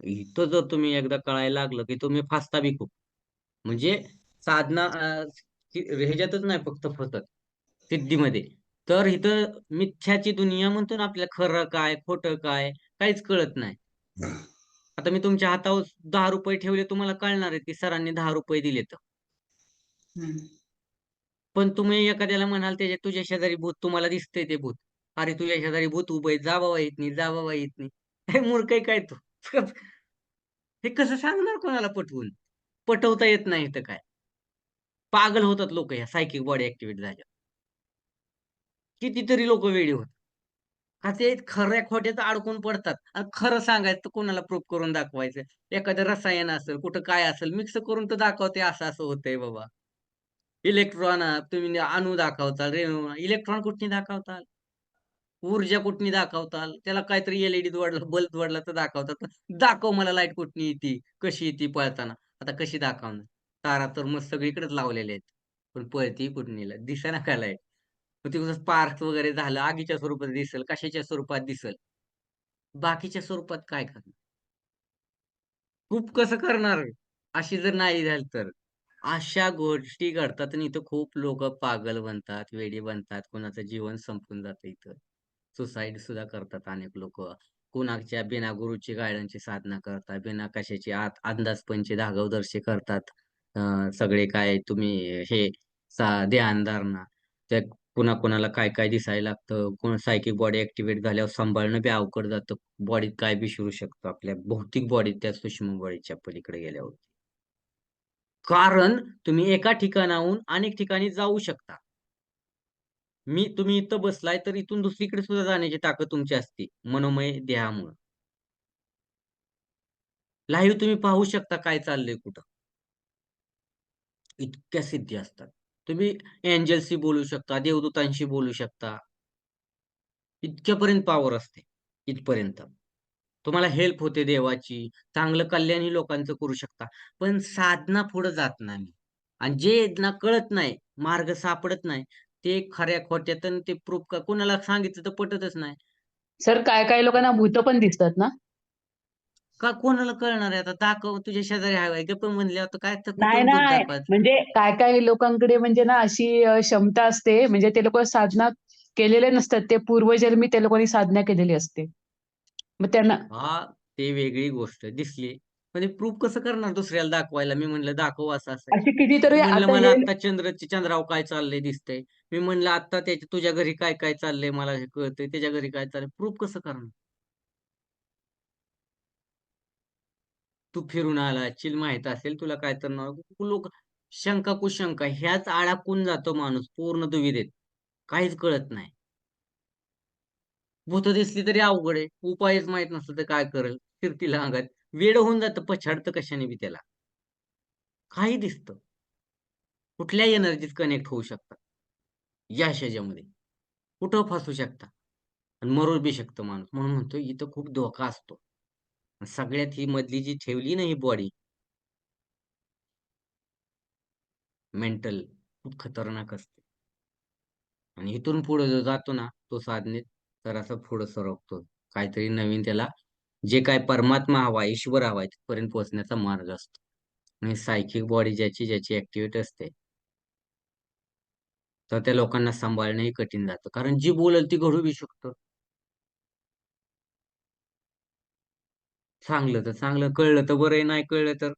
इथं जर तुम्ही एकदा कळायला लागलं, की तुम्ही फसता बी खूप. म्हणजे साधना ह्याच्यातच नाही फक्त फसत, सिद्धीमध्ये. तर इथं मिथ्याची दुनिया म्हणतो ना आपल्याला खरं काय, खोटं काय, काहीच कळत नाही. आता मी तुमच्या हातावर ₹10 ठेवले तुम्हाला कळणार आहे, की सरांनी ₹10 दिलेत. पण तुम्ही एखाद्याला म्हणाल तुझ्या शेजारी भूत तुम्हाला दिसतंय ते भूत. अरे तुझ्या शेजारी भूत उभं आहे, जा बाबा इथनी, जा बाबा इथनी. हे मूर्ख आहे काय तू? हे कसं सांगणार कोणाला पटवून? पटवता येत नाही इथं काय. पागल होतात लोकं ह्या सायकिक बॉडी ॲक्टिव्हेट झाल्यावर. कितीतरी लोकं वेडी होतात. का ते खऱ्या-खोट्यात अडकून पडतात आणि खरं सांगायचं तर कोणाला प्रूफ करून दाखवायचं. एखादं रसायन असेल, कुठं काय असेल मिक्स करून तर दाखवते असं-असं होतंय बाबा. इलेक्ट्रॉन तुम्ही अणू दाखवताल, रेणू इलेक्ट्रॉन कुठनी दाखवताल, ऊर्जा कुठनी दाखवताल, त्याला काहीतरी एलईडी जोडला, बल्ब जोडला तर दाखवतात. दाखव मला लाईट कुठनी येते, कशी येते पळताना. आता कशी दाखवणार? तारा तर मग सगळीकडेच लावलेले आहेत, पण पळती कुठनीला दिसेना का लाईट. मग ते स्पार्क वगैरे झालं, आगीच्या स्वरूपात दिसेल, कशाच्या स्वरूपात दिसेल, बाकीच्या स्वरूपात काय करणार? खूप कसं करणार? अशी जर नाही झाली तर अशा गोष्टी घडतात आणि इथं खूप लोक पागल बनतात, वेडी बनतात, कोणाचं जीवन संपून जातं इथं. सुसाईड सुद्धा करतात अनेक लोक. कुणाच्या बिना गुरुची गायडनची साधना करतात, बिना कशाची अंदाजपंचे धागवदर्शी करतात. सगळे काय तुम्ही हे ध्यानधारणा त्या कुणाला काय काय दिसायला लागतं, कोण सायकिक बॉडी ऍक्टिव्हेट झाल्यावर सांभाळणं बी अवघड जातं. बॉडीत काय बी शिरू शकतं आपल्या भौतिक बॉडीत त्या सूक्ष्म बॉडीच्या पलीकडे गेल्यावर. कारण तुम्ही एका ठिकाणाहून अनेक ठिकाणी जाऊ शकता. तुम्ही इथं बसलाय तर इथून दुसरीकडे सुद्धा जाण्याची ताकद तुमची असते मनोमय देहामुळे. लाईव्ह तुम्ही पाहू शकता काय चाललंय कुठं. इतक्या सिद्धी असतात. तुम्ही एंजलशी बोलू शकता, देवदूतांशी बोलू शकता. इतक्यापर्यंत पॉवर असते. इथपर्यंत तुम्हाला हेल्प होते देवाची, चांगलं कल्याणही लोकांचं करू शकता. पण साधना पुढे जात नाही. आणि जे ना कळत नाही, मार्ग सापडत नाही, ते खऱ्या खोट्यात आणि ते प्रूफ का कोणाला सांगितलं तर पटतच नाही. सर काय काय लोकांना भूत पण दिसतात ना? का कोणाला कळणार आहे आता? दाखव तुझ्या शेजारी आहे गप्प म्हणले आता काय तर नाही कुठून भूत नाही दाखवायचं? म्हणजे काय काय लोकांकडे म्हणजे ना अशी क्षमता असते, म्हणजे ते लोक साधना केलेले नसतात, ते पूर्वजन्मी ते लोकांनी साधना केलेली असते. मग त्यांना हा ते वेगळी गोष्ट दिसली. म्हणजे प्रूफ कसं करणार दुसऱ्याला दाखवायला? मी म्हणलं दाखव असं असं आहे. अशी तू कितीतरी म्हणलं आता मला हे आता चंद्रावर काय चाललंय दिसतंय. मी म्हणलं आता तुझ्या घरी काय काय चाललंय मला हे कळतंय, त्याच्या घरी काय चाललंय. प्रूफ कसं करणार? तू फिरून आला, चिल माहित असेल तुला काय तर लोक शंका कुशंका ह्याच अडकून जातो माणूस पूर्ण दुविधेत. काहीच कळत नाही. भूत दिसली तरी अवघड आहे. उपायच माहित नसलं तर काय करेल? फिरतीला अंगात वेड होऊन जातं, पछाडतं कशाने बी त्याला. काही दिसतं. कुठल्याही एनर्जीत कनेक्ट होऊ शकतात. या ह्याच्यामध्ये कुठं फसू शकता आणि मरू बी शकतो माणूस. म्हणून म्हणतो इथं खूप धोका असतो. सगळ्यात ही मधली जी ठेवली ना ही बॉडी मेंटल खूप खतरनाक असते. आणि इथून पुढे जो जातो ना तो साधनेत तर असं पुढे सरकतो. काहीतरी नवीन त्याला जे काय परमात्मा हवा, ईश्वर हवाय तिथपर्यंत पोहोचण्याचा मार्ग असतो. आणि सायकिक बॉडी ज्याची ज्याची ऍक्टिव्हिटी असते तर त्या लोकांना सांभाळणंही कठीण जातं. कारण जी बोलल ती घडू बी शकतं. चांगलं तर चांगलं, कळलं तर बरं आहे, नाही कळलं तर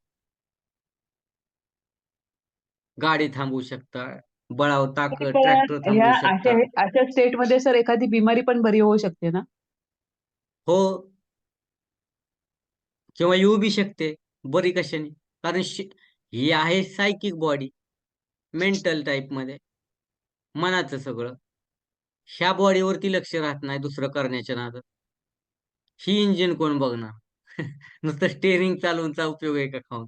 गाडी थांबवू शकता, बळावर ताकद ट्रॅक्टर पण ह्या थांबवू अशा शकता. अशा स्टेटमध्ये सर एखादी बिमारी पण बरी होऊ शकते ना? हो, किंवा येऊ बी शकते. बरी कशाने? कारण ही आहे सायकिक बॉडी, मेंटल टाईप मध्ये मनाचं सगळं. ह्या बॉडीवरती लक्ष राहत नाही दुसरं करण्याच्या नादात. ही इंजिन कोण बघणार? नुसतं स्टेअरिंग चालवूनचा उपयोग आहे का खाऊन?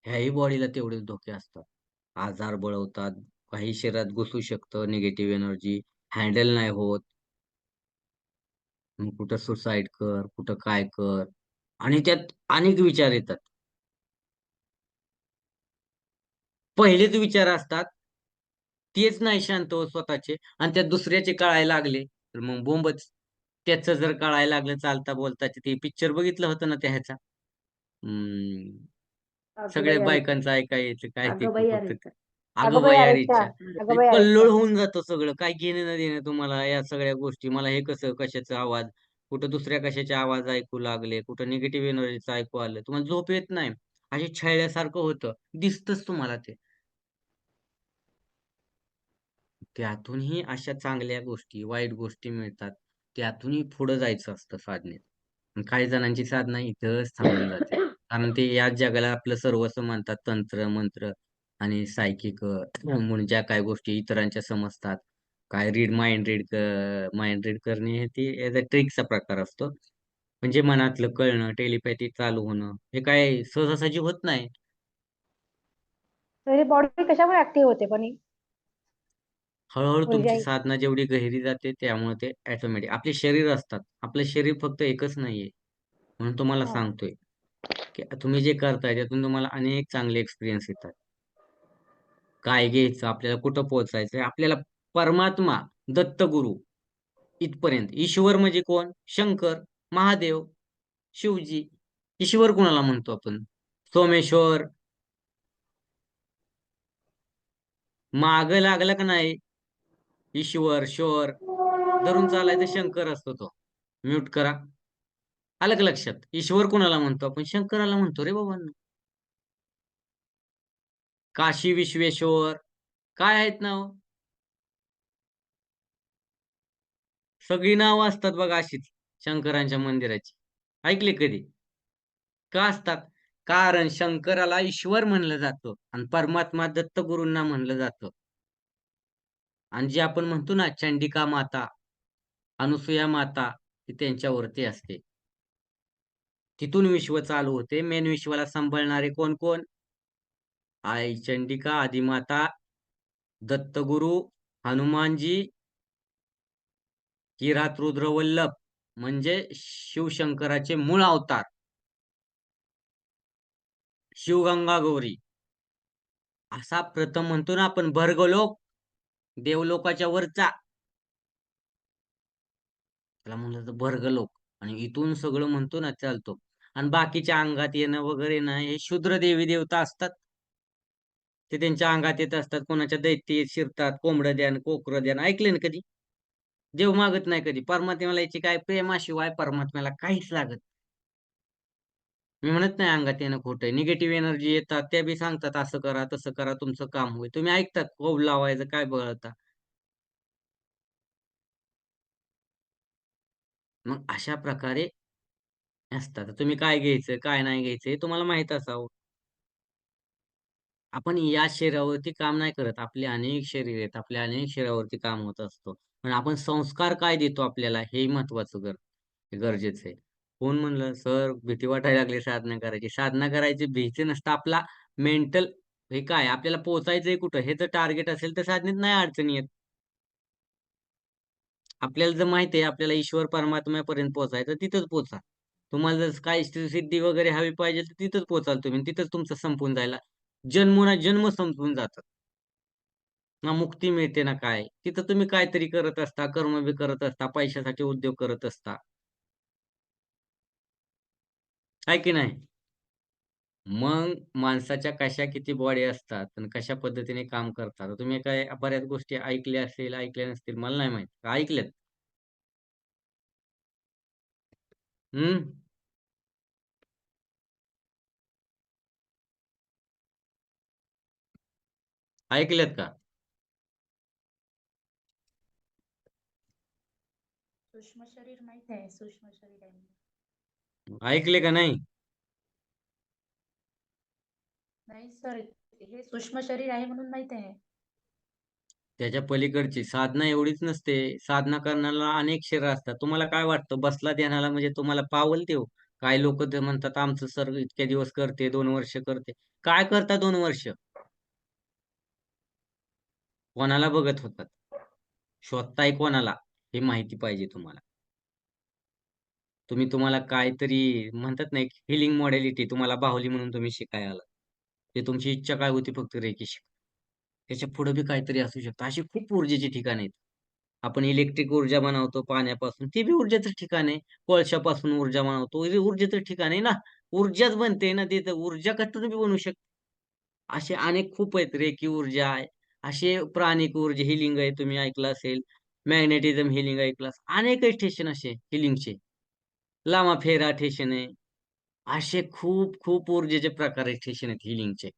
ह्याही बॉडीला तेवढेच धोके असतात. आजार बळवतात, काही शरीरात घुसू शकतं निगेटिव्ह एनर्जी, हँडल नाही होत. मग कुठं सुसाईड कर, कुठं काय कर. आणि त्यात अनेक विचार येतात. पहिलेच विचार असतात, तेच नाही शांत होत स्वतःचे आणि त्यात दुसऱ्याचे कळायला लागले, तर मग बोंबच. त्याचं जर कळायला लागलं चालता बोलताचे, ते पिक्चर बघितलं होतं ना त्या ह्याचा अगं सगळ्या बाई अरेच्या. बायकांचं ऐकायचं काय ते अगं बाई होतं. अरेच्या. अगं आगोबा बाई यारीच्या. अरेच्या, अगं बाई कल्लोळ अरेच्या. होऊन जातं सगळं. काय घेणं न देणं तुम्हाला या सगळ्या गोष्टी. मला हे कसं कशाचा आवाज, कुठं दुसऱ्या कशाचे आवाज ऐकू लागले, कुठं निगेटिव्ह एनर्जीचं ऐकू आलं. तुम्हाला झोप येत नाही. अशी छळल्यासारखं होतं. दिसतच तुम्हाला ते. त्यातूनही अशा चांगल्या गोष्टी, वाईट गोष्टी मिळतात. त्यातूनही पुढं जायचं असतं साधनेत. आणि काही जणांची साधना इथंच थांबून जाते. कारण ते याच जगाला आपलं सर्वस्व मानतात. तंत्र, मंत्र आणि सायकिक म्हणून ज्या काही गोष्टी इतरांच्या समजतात. काय माइंड रीड करणे हे ते ॲज अ ट्रिकचा प्रकार असतो. म्हणजे मनातलं कळणं, टेलिपॅथी चालू होणं, हे काय सहजासहजी होत नाही. तर हे बॉडी कशामुळे ऍक्टिव्ह होते पण ही हळूहळू ऊर्जा तुमची ही? साधना जेवढी गहिरी जाते त्यामुळे ते ऑटोमॅटिक आपले शरीर असतात. आपलं शरीर फक्त एकच नाहीये. म्हणून तुम्हाला हा. सांगतोय की तुम्ही जे करताय त्यातून तुम्हाला अनेक चांगले एक्सपिरियन्स येतात. काय घ्यायचं, आपल्याला कुठं पोहोचायचंय, आपल्याला परमात्मा, दत्तगुरु इथपर्यंत. ईश्वर म्हणजे कोण? शंकर, महादेव, शिवजी. ईश्वर कुणाला म्हणतो आपण? सोमेश्वर. माग लागला का नाही ईश्वर, श्वर धरून चालायचं शंकर असतो तो. म्यूट करा. आलं का लक्षात? ईश्वर कुणाला म्हणतो आपण? शंकराला म्हणतो रे बाबांनो. काशी विश्वेश्वर काय आहेत नाव? सगळी नावं असतात बघा अशीच शंकरांच्या मंदिराची. ऐकले कधी? का असतात? कारण शंकराला ईश्वर म्हणलं जातं आणि परमात्मा दत्तगुरूंना म्हणलं जातं. आणि जे आपण म्हणतो ना चंडिका माता, अनुसूया माता, ती त्यांच्यावरती असते. तिथून विश्व चालू होते. मेन विश्वाला सांभाळणारे कोण कोण? आई चंडिका, आदिमाता, दत्तगुरु, हनुमानजी, किरात रुद्रवल्लभ म्हणजे शिवशंकराचे मूळ अवतार. शिवगंगा गौरी असा प्रथम म्हणतो ना आपण भर्गलोक, देवलोकाच्या वरचा, त्याला म्हणलं जातं भर्गलोक. आणि इथून सगळं म्हणतो ना चालतो. आणि बाकीच्या अंगात येणं वगैरे ना हे शूद्र देवी देवता असतात. ते त्यांच्या अंगात येत असतात. कोणाच्या दैत्य शिरतात, कोंबडं द्यान, कोकरं द्यान. ऐकले ना कधी? देव मागत नाही कधी. परमात्म्याला याची काय प्रेमाशिवाय परमात्म्याला काहीच लागत. मी म्हणत नाही अंगात येणं खोटं आहे. निगेटिव्ह एनर्जी येतात त्या बी सांगतात असं करा तसं करा तुमचं काम होईल. तुम्ही ऐकतात कौल लावायचं काय बघता. मग अशा प्रकारे असतात. तुम्ही काय घ्यायचं काय नाही घ्यायचं हे तुम्हाला माहित असावं. आपण या शरीरावरती काम नाही करत. आपले अनेक शरीर आहेत. आपल्या अनेक शरीरावरती काम होत असतो. पण आपण संस्कार काय देतो आपल्याला हे महत्वाचं गरजेचं आहे. कोण म्हणलं सर भीती वाटायला लागली साधना करायची. साधना करायची भीती नसतं. आपला मेंटल हे काय आपल्याला पोहोचायचंय कुठं हे जर टार्गेट असेल तर साधनेत नाही अडचणी येत. आपल्याला जर माहिती आहे आपल्याला ईश्वर परमात्म्यापर्यंत पोहोचायचं तिथंच पोहोचा. तुम्हाला जर काय सिद्धी वगैरे हवी पाहिजे तर तिथंच पोहोचाल तुम्ही. तिथंच तुमचं संपून जायला जन्मोना जन्म संपून जातात. ना मुक्ती मिळते ना काय. तिथं तुम्ही काहीतरी करत असता, कर्म बी करत असता, पैशासाठी उद्योग करत असता. आहे की नाही? मग माणसाच्या कशा किती बॉडी असतात आणि कशा पद्धतीने काम करतात. तुम्ही काय बऱ्याच गोष्टी ऐकल्या असेल, ऐकल्या नसतील मला नाही माहित. ऐकल्यात? हम्म ऐकल्यात का? सूक्ष्म शरीर माहित आहे, सूक्ष्म शरीर आहे म्हणून. ऐकले का नाही? नाही सर, हे सूक्ष्म शरीर आहे म्हणून माहित आहे. त्याच्या पलीकडची साधना एवढीच नसते. साधना करण्याला अनेक शरीर असतात. तुम्हाला काय वाटतं बसला ध्यानाला म्हणजे तुम्हाला पावल देव? काय लोक ते म्हणतात आमचं सर इतके दिवस करते 2 वर्ष करते. काय करता 2 वर्ष? कोणाला बघत होतात? शोधताय कोणाला? हे माहिती पाहिजे तुम्हाला. तुम्हाला काहीतरी म्हणतात ना एक हिलिंग मॉडेलिटी तुम्हाला बाहुली म्हणून तुम्ही शिकायला आला. ते तुमची इच्छा काय होती फक्त रेकी शिक. त्याच्या पुढे बी काहीतरी असू शकतं. अशी खूप ऊर्जेची ठिकाण आहेत. आपण इलेक्ट्रिक ऊर्जा बनवतो पाण्यापासून. ती बी ऊर्जेचं ठिकाण आहे. कोळशापासून ऊर्जा बनवतो. हे ऊर्जेचं ठिकाण आहे ना. ऊर्जाच बनते ना तिथं. ऊर्जा कुठून बी बनवू शकते. असे अनेक खूप आहेत. रेकी ऊर्जा आहे. असे प्राणिक ऊर्जा हिलिंग आहे तुम्ही ऐकलं असेल. मॅग्नेटिझम हिलिंग ऐकलं असेल. अनेक स्टेशन असे हिलिंगचे. लामा फेरा स्टेशन आहे. असे खूप खूप ऊर्जेचे प्रकार स्टेशन आहेत हिलिंगचे.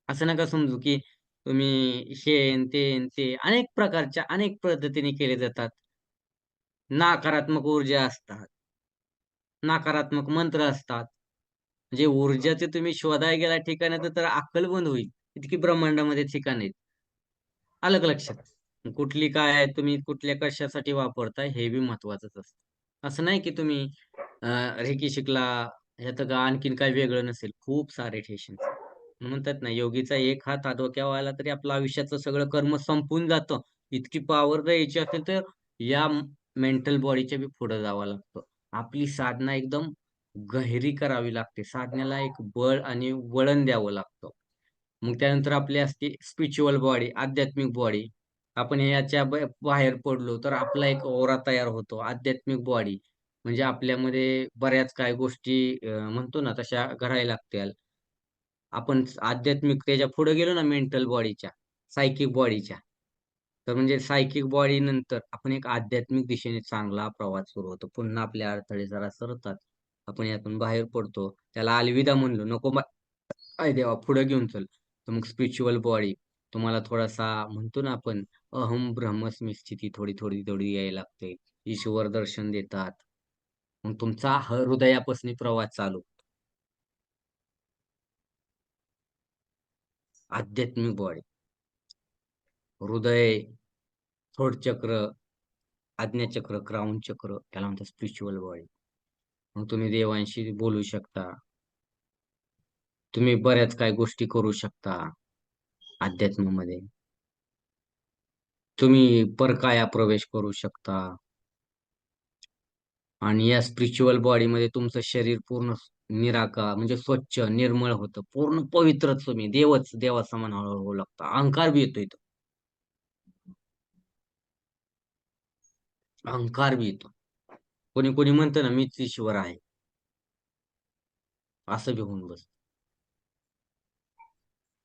असं नका समजू की तुम्ही शेण ते अनेक प्रकारच्या अनेक पद्धतीने केले जातात. नकारात्मक ऊर्जा असतात. नकारात्मक मंत्र असतात. म्हणजे ऊर्जाचे तुम्ही शोधायला गेल्या ठिकाणी तर अक्कल बंद होईल. इतकी ब्रह्मांडामध्ये ठिकाण आहेत. आलं का लक्षात? कुठली काय आहे तुम्ही कुठल्या कशासाठी वापरताय हे बी महत्वाचंच असतं. असं नाही की तुम्ही रेकी शिकला ह्यात का आणखीन काय वेगळं नसेल. खूप सारे ठेशन. म्हणतात ना, योगीचा एक हात डोक्यावर आला तरी आपलं आयुष्याचं सगळं कर्म संपून जातं. इतकी पॉवर जर यायची असेल तर या मेंटल बॉडीच्या बी पुढे जावं लागतं. आपली साधना एकदम गहिरी करावी लागते. साधनेला एक बळ आणि वळण द्यावं लागतं. मग त्यानंतर आपली असते स्पिरिच्युअल बॉडी, आध्यात्मिक बॉडी. आपण याच्या बाहेर पडलो तर आपला एक ओरा तयार होतो. आध्यात्मिक बॉडी म्हणजे आपल्यामध्ये बऱ्याच काही गोष्टी म्हणतो ना तशा घडायला लागतील. आपण आध्यात्मिकतेच्या पुढे गेलो ना मेंटल बॉडीच्या, सायकिक बॉडीच्या, तर म्हणजे सायकिक बॉडी नंतर आपण एक आध्यात्मिक दिशेने चांगला प्रवास सुरू होतो. पुन्हा आपले अडथळे जरा सरतात. आपण यातून बाहेर पडतो. त्याला अलविदा म्हणलो, नको काय देवा पुढे घेऊन चल. तर मग स्पिरिच्युअल बॉडी तुम्हाला थोडासा म्हणतो ना आपण अहम ब्रह्मस्मी स्थिती थोडी थोडी थोडी यायला लागते. ईश्वर दर्शन देतात. मग तुमचा हृदयापासून प्रवास चालू. आध्यात्मिक बॉडी, हृदय, थ्रोट चक्र, आज्ञाचक्र, क्राऊन चक्र, त्याला म्हणतात स्पिरिच्युअल बॉडी. मग तुम्ही देवांशी बोलू शकता. तुम्ही बऱ्याच काही गोष्टी करू शकता अध्यात्मामध्ये. तुम्ही परकाया प्रवेश करू शकता. आणि या स्पिरिच्युअल बॉडीमध्ये तुमचं शरीर पूर्ण निराकार म्हणजे स्वच्छ निर्मळ होतं. पूर्ण पवित्र तुम्ही देवासमान होऊ लागता. अहंकार बी येतो इथं. अहंकार बी येतो. कोणी कोणी म्हणतं ना मीच ईश्वर आहे, असं बी होऊन बस.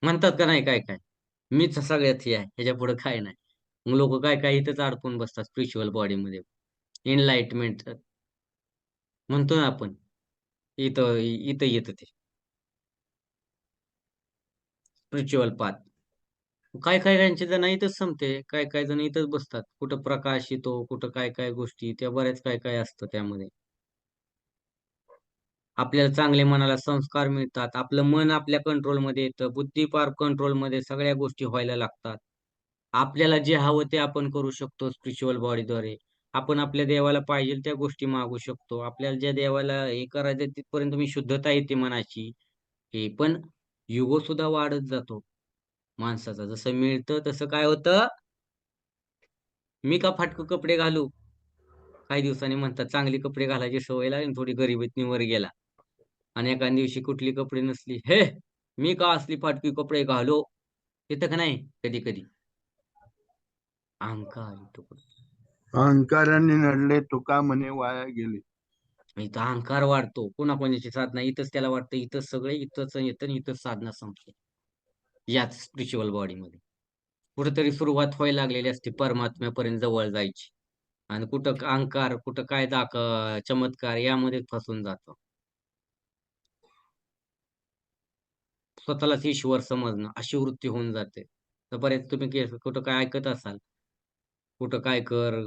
म्हणतात का नाही काय काय, मीच सगळ्यात हे आहे, ह्याच्या पुढे काय नाही. मग लोक काय काय इथंच अडकून बसतात स्पिरिच्युअल बॉडीमध्ये. एनलाइटमेंट म्हणतो ना आपण, इथं इथं येतं ते स्पिरिच्युअल पाथ. काय काय त्यांचे जण इथंच संपते, काय काय जण इथंच बसतात. कुठं प्रकाश येतो, कुठं काय काय गोष्टी, त्या बऱ्याच काय काय असतं त्यामध्ये. आपल्याला चांगले मनाला संस्कार मिळतात. आपलं मन आपल्या कंट्रोलमध्ये येतं. बुद्धी पार कंट्रोलमध्ये सगळ्या गोष्टी व्हायला लागतात. आपल्याला जे हवं ते आपण करू शकतो स्पिरिच्युअल बॉडीद्वारे. आपण आपल्या देवाला पाहिजे त्या गोष्टी मागू शकतो. आपल्याला ज्या देवाला हे करायचं तिथपर्यंत तुम्ही शुद्धता येते मनाची. हे पण युगो सुद्धा वाढत जातो माणसाचा. जसं मिळतं तसं काय होतं, मी का फाटकं कपडे घालू. काही दिवसांनी म्हणतात चांगले कपडे घालायची सवय लागली, थोडी गरिबीतनी वर गेला. आणि एका दिवशी कुठली कपडे नसली, हे मी का असली फाटकी कपडे घालो. येतं का नाही कधी कधी अहंकार येतो. अहंकाराने नडले तुका म्हणे वाया गेले. इथं अहंकार वाढतो. कोणाकोणाची साधना इथंच त्याला वाटतं इथंच सगळे इथंच येतं आणि इथंच साधना संपते. याच स्पिरिच्युअल बॉडीमध्ये कुठेतरी सुरुवात व्हायला लागलेली असते परमात्म्यापर्यंत जवळ जायची. आणि कुठं अहंकार, कुठं काय चमत्कार यामध्ये फसून जातो. स्वतःलाच ईश्वर समजणं अशी वृत्ती होऊन जाते. तर बरेच तुम्ही कुठं काय ऐकत असाल, कुठं काय कर,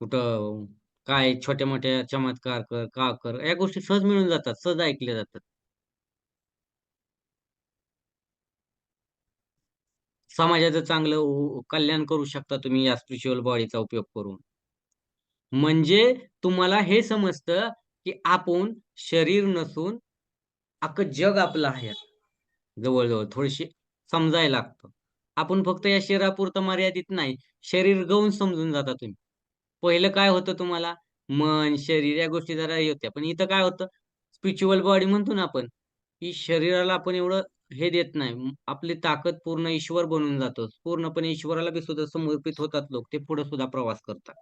कुठं काय छोट्या मोठ्या चमत्कार कर, का कर, या गोष्टी सहज मिळून जातात, सहज ऐकल्या जातात. समाजाचं चांगलं कल्याण करू शकता तुम्ही या स्पिरिच्युअल बॉडीचा उपयोग करून. म्हणजे तुम्हाला हे समजतं की आपण शरीर नसून अख्खं जग आपलं आहे. जवळजवळ थोडीशी समजायला लागतं. आपण फक्त या शरीरापुरतं मर्यादित नाही, शरीर गौण समजून जाता तुम्ही. पहिलं काय होतं तुम्हाला, मन शरीर या गोष्टी जरा हे होत्या. पण इथं काय होतं, स्पिरिच्युअल बॉडी म्हणतो ना आपण, की शरीराला आपण एवढं हे देत नाही. आपली ताकद पूर्ण ईश्वर बनून जातो. पूर्णपणे ईश्वराला बी सुद्धा समर्पित होतात लोक. ते पुढे सुद्धा प्रवास करतात.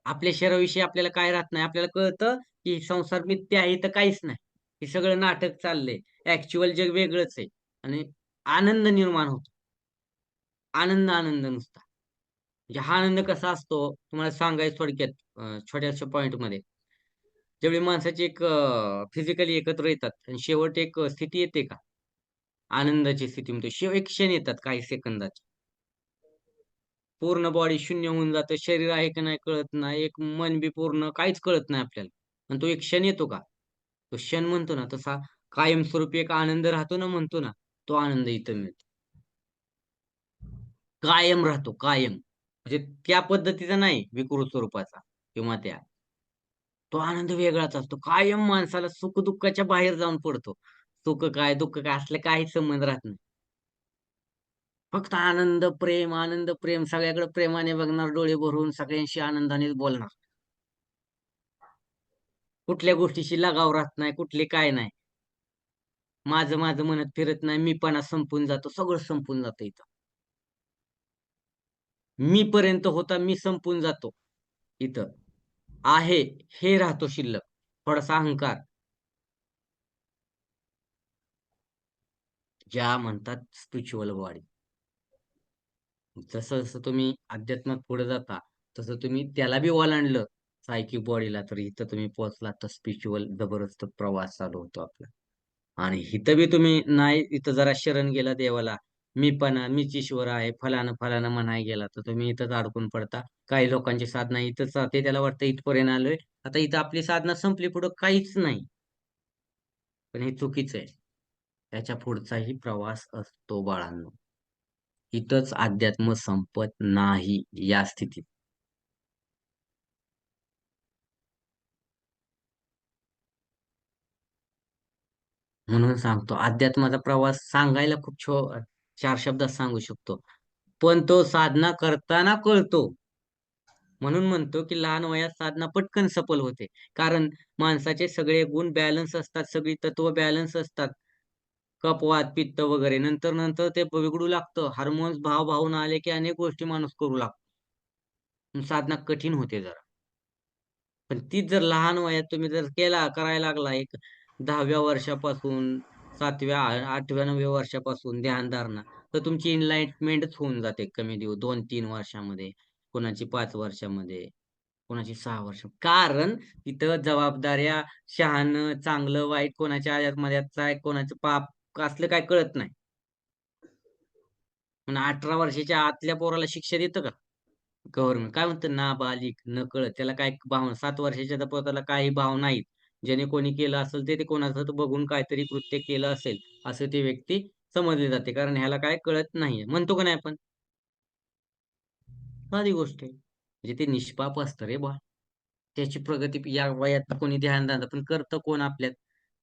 आपल्या शरीराविषयी आपल्याला काय राहत नाही. आपल्याला कळतं की संसार मिथ्या आहे, तर काहीच नाही. हे सगळं नाटक चाललंय. ऍक्च्युअल जग वेगळंच आहे. आणि आनंद निर्माण होतो. आनंद आनंद नुसता. म्हणजे हा आनंद कसा असतो तुम्हाला सांगायचं थोडक्यात छोट्याशा पॉइंटमध्ये. ज्यावेळी माणसाची एक फिजिकली एकत्र येतात आणि शेवट एक स्थिती येते का आनंदाची स्थिती, म्हणतो एक क्षण येतात काही सेकंदाचे. पूर्ण बॉडी शून्य होऊन जातं. शरीर आहे की नाही कळत नाही. एक मन बी पूर्ण काहीच कळत नाही आपल्याला. आणि तो एक क्षण येतो का, तो क्षण म्हणतो ना तसा कायमस्वरूपी एक आनंद राहतो ना, म्हणतो ना, तो आनंद इथं मिळतो. कायम राहतो, कायम. म्हणजे त्या पद्धतीचा नाही विकृत स्वरूपाचा. किंवा त्या, तो आनंद वेगळाच असतो. कायम माणसाला सुख दुःखाच्या बाहेर जाऊन पडतो. सुख काय दुःख काय असले काही संबंध राहत नाही. फक्त आनंद प्रेम, सगळ्याकडे प्रेमाने बघणार, डोळे भरून सगळ्यांशी आनंदाने बोलणार. कुठल्या गोष्टीशी लगाव राहत नाही, कुठली काय नाही. माझं माझं म्हणत फिरत नाही, मीपणा संपून जातो, सगळं संपून जातं इथं. मी पर्यंत होता मी संपून जातो इथं. आहे हे राहतो शिल्लक, थोडासा अहंकार, ज्या म्हणतात स्पिरिच्युअल बॉडी. जसं जसं तुम्ही अध्यात्मात पुढे जाता तसं तुम्ही त्याला बी ओलांडलं सायकिक बॉडीला, तर इथं तुम्ही पोहोचला तर स्पिरिच्युअल जबरदस्त प्रवास चालू होतो आपला. आणि इथं बी तुम्ही नाही, इथं जरा शरण गेला देवाला, मीच ईश्वर आहे, फलानं फलानं म्हणाय गेला, तर तुम्ही इथंच अडकून पडता. काही लोकांची साधना इथंच राहते, त्याला वाटतं इथपर्यंत आलोय, आता इथं आपली साधना संपली, पुढं काहीच नाही. पण हे चुकीचं आहे. त्याच्या पुढचाही प्रवास असतो बाळांनो. इथंच अध्यात्म संपत नाही या स्थितीत. म्हणून सांगतो, अध्यात्माचा प्रवास सांगायला खूप 4 शब्दात सांगू शकतो, पण तो साधना करताना कळतो. म्हणून म्हणतो की लहान वयात साधना पटकन सफल होते, कारण माणसाचे सगळे गुण बॅलन्स असतात, सगळी तत्व बॅलन्स असतात. कफवात पित्त वगैरे, नंतर नंतर ते बिघडू लागतं. हार्मोन्स भावना आले की अनेक गोष्टी माणूस करू लागतो. साधना कठीण होते जरा. पण तीच जर लहान वयात तुम्ही जर करायला लागला, एक 10व्या वर्षापासून 7व्या 8व्या 9व्या वर्षापासून ध्यानधारणा, तर तुमची एनलाइटमेंटच होऊन जाते कमी दिवस, 2-3 वर्षामध्ये, कोणाची 5 वर्षामध्ये, कोणाची 6 वर्ष. कारण तिथं जबाबदाऱ्या, शहाणं, चांगलं वाईट, कोणाच्या आयात आहे, कोणाचं पाप असलं काय कळत नाही. पण 18 वर्षाच्या आतल्या पोराला शिक्षा देतं का गव्हर्नमेंट? काय म्हणतं, नाबालिग, नकळत. त्याला काय भावना, 7 वर्षाच्या तर पोराला काही भाव नाहीत. ज्याने कोणी केलं असेल ते कोणाचं बघून काहीतरी कृत्य केलं असेल असं ती व्यक्ती समजली जाते, कारण ह्याला काय कळत नाहीये. म्हणतो का नाही आपण? साधी गोष्ट आहे. म्हणजे ते निष्पाप असतं रे बा. त्याची प्रगती या वयात कोणी ध्यान देतं, पण करतं कोण आपल्यात?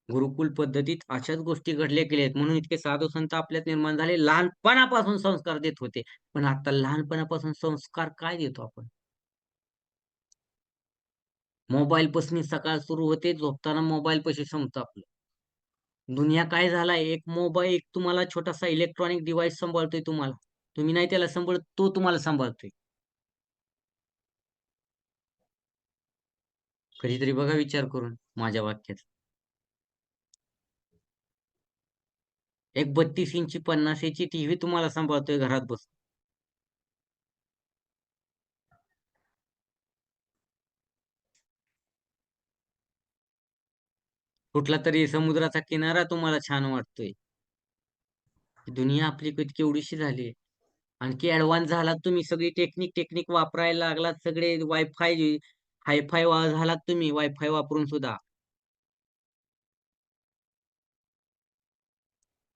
गुरुकुल पद्धतीत अशाच गोष्टी घडल्या गेल्या आहेत, म्हणून इतके साधू संत आपल्यात निर्माण झाले. लहानपणापासून संस्कार देत होते, पण आता लहानपणापासून संस्कार काय देतो आपण? मोबाईल पासून सकाळ सुरू होते, झोपताना मोबाईल पाशी संपतं आपलं. दुनिया काय झालाय, एक मोबाईल, एक तुम्हाला छोटासा इलेक्ट्रॉनिक डिव्हाइस सांभाळतोय तुम्हाला. तुम्ही नाही त्याला सांभाळत, तो तुम्हाला सांभाळतोय. कधीतरी बघा विचार करून माझ्या वाक्यात. एक 32 इंची 50 इंची टीव्ही तुम्हाला सांभाळतोय घरात बसून. कुठला तरी समुद्राचा किनारा तुम्हाला छान वाटतोय. दुनिया आपली केवढीशी झाली. आणखी ऍडव्हान्स झालात तुम्ही, सगळी टेक्निक वापरायला लागलात, सगळे वायफाय हायफाय झालात तुम्ही, वायफाय वापरून सुद्धा.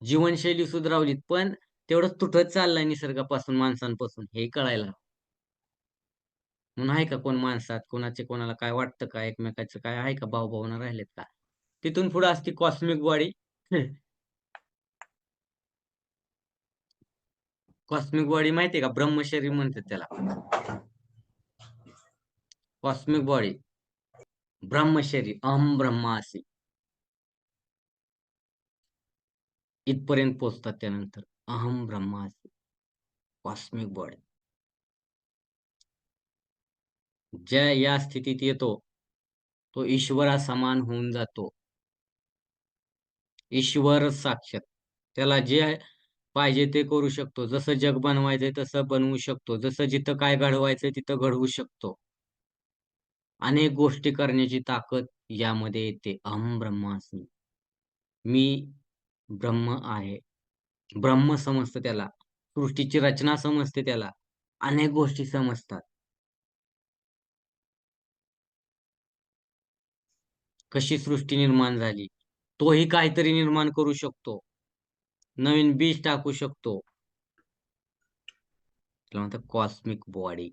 जीवनशैली सुधारवलीत, पण तेवढंच तुटत चाललंय निसर्गापासून, माणसांपासून, हे कळायला. म्हणून आहे का कोण माणसात, कोणाचे कोणाला काय वाटतं का, एकमेकाचं काय आहे का, भावना राहिलेत का? तिथून पुढे असते कॉस्मिक बॉडी. कॉस्मिक बॉडी माहितीये का? ब्रह्मशरीर म्हणतात त्याला. कॉस्मिक बॉडी, ब्रह्मशरीर, अहम ब्रह्मासी, इथपर्यंत पोहोचतात. त्यानंतर अहम ब्रह्मासी, कॉस्मिक बॉडी. ज्या या स्थितीत येतो तो ईश्वरा समान होऊन जातो. ईश्वर साक्षात. त्याला जे पाहिजे ते करू शकतो. जसं जग बनवायचंय तसं बनवू शकतो. जसं जिथं काय घडवायचंय तिथं घडवू शकतो. अनेक गोष्टी करण्याची ताकद यामध्ये येते. अहम ब्रह्मास्मी, मी ब्रह्म आहे. ब्रह्म समजतं त्याला, सृष्टीची रचना समजते त्याला, अनेक गोष्टी समजतात. कशी सृष्टी निर्माण झाली, तोही काहीतरी निर्माण करू शकतो, नवीन बीज टाकू शकतो. त्याला म्हणतात कॉस्मिक बॉडी.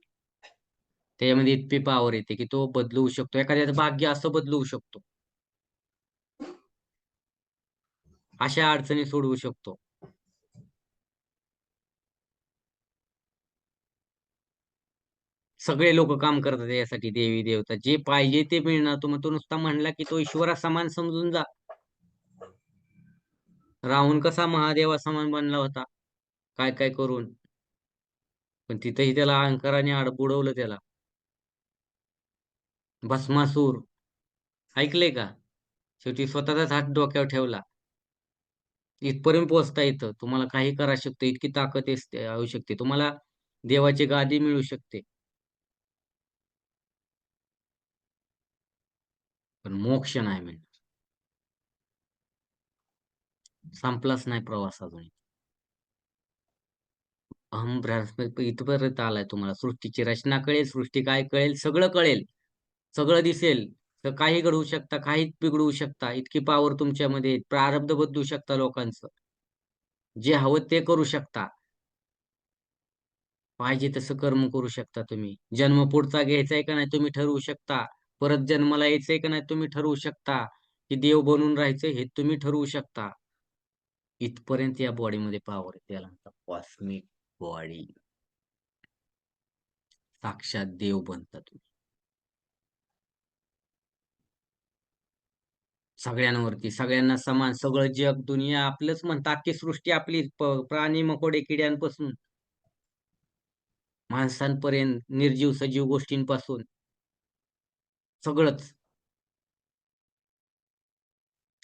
त्याच्यामध्ये इतकी पॉवर येते की तो बदलवू शकतो, एखाद्याचं भाग्य असं बदलवू शकतो, अशा अडचणी सोडवू शकतो. सगळे लोक काम करतात यासाठी, देवी देवता जे पाहिजे ते मिळणार. तो नुसता म्हणला की तो ईश्वरा समान समजून जा. रावण कसा महादेवा समान बनला होता काय काय करून, पण तिथेही त्याला अहंकाराने बुडवलं त्याला. भस्मासूर ऐकलंय का? शेवटी स्वतःचाच हात डोक्यावर ठेवला. इथपर्यंत पोहोचता येतं, तुम्हाला काही करा शकतो, इतकी ताकद येऊ शकते तुम्हाला, देवाची गादी मिळू शकते. पण मोक्ष नाही मिळणार. संपलाच नाही प्रवास अजून. इथपर्यंत आलाय तुम्हाला. सृष्टीची रचना कळेल, सृष्टी काय कळेल, सगळं कळेल, सगळं दिसेल. तर काही घडवू शकता, काहीच बिघडवू शकता. इतकी पॉवर तुमच्यामध्ये. प्रारब्ध बदलू शकता लोकांचं, जे हवं ते करू शकता. पाहिजे तसं कर्म करू शकता तुम्ही. जन्म पुढचा घ्यायचाय का नाही तुम्ही ठरवू शकता. परत जन्माला यायचंय का नाही तुम्ही ठरवू शकता. की देव बनून राहायचं हे तुम्ही ठरवू शकता. इथपर्यंत या बॉडीमध्ये पॉवर आहे. त्याला म्हणतात कॉस्मिक बॉडी. साक्षात देव बनता तुम्ही सगळ्यांवरती, सगळ्यांना समान. सगळं जग दुनिया आपलंच म्हणतात, अख्खी सृष्टी आपली. प्राणी मकोडे किड्यांपासून माणसांपर्यंत, निर्जीव सजीव गोष्टींपासून सगळंच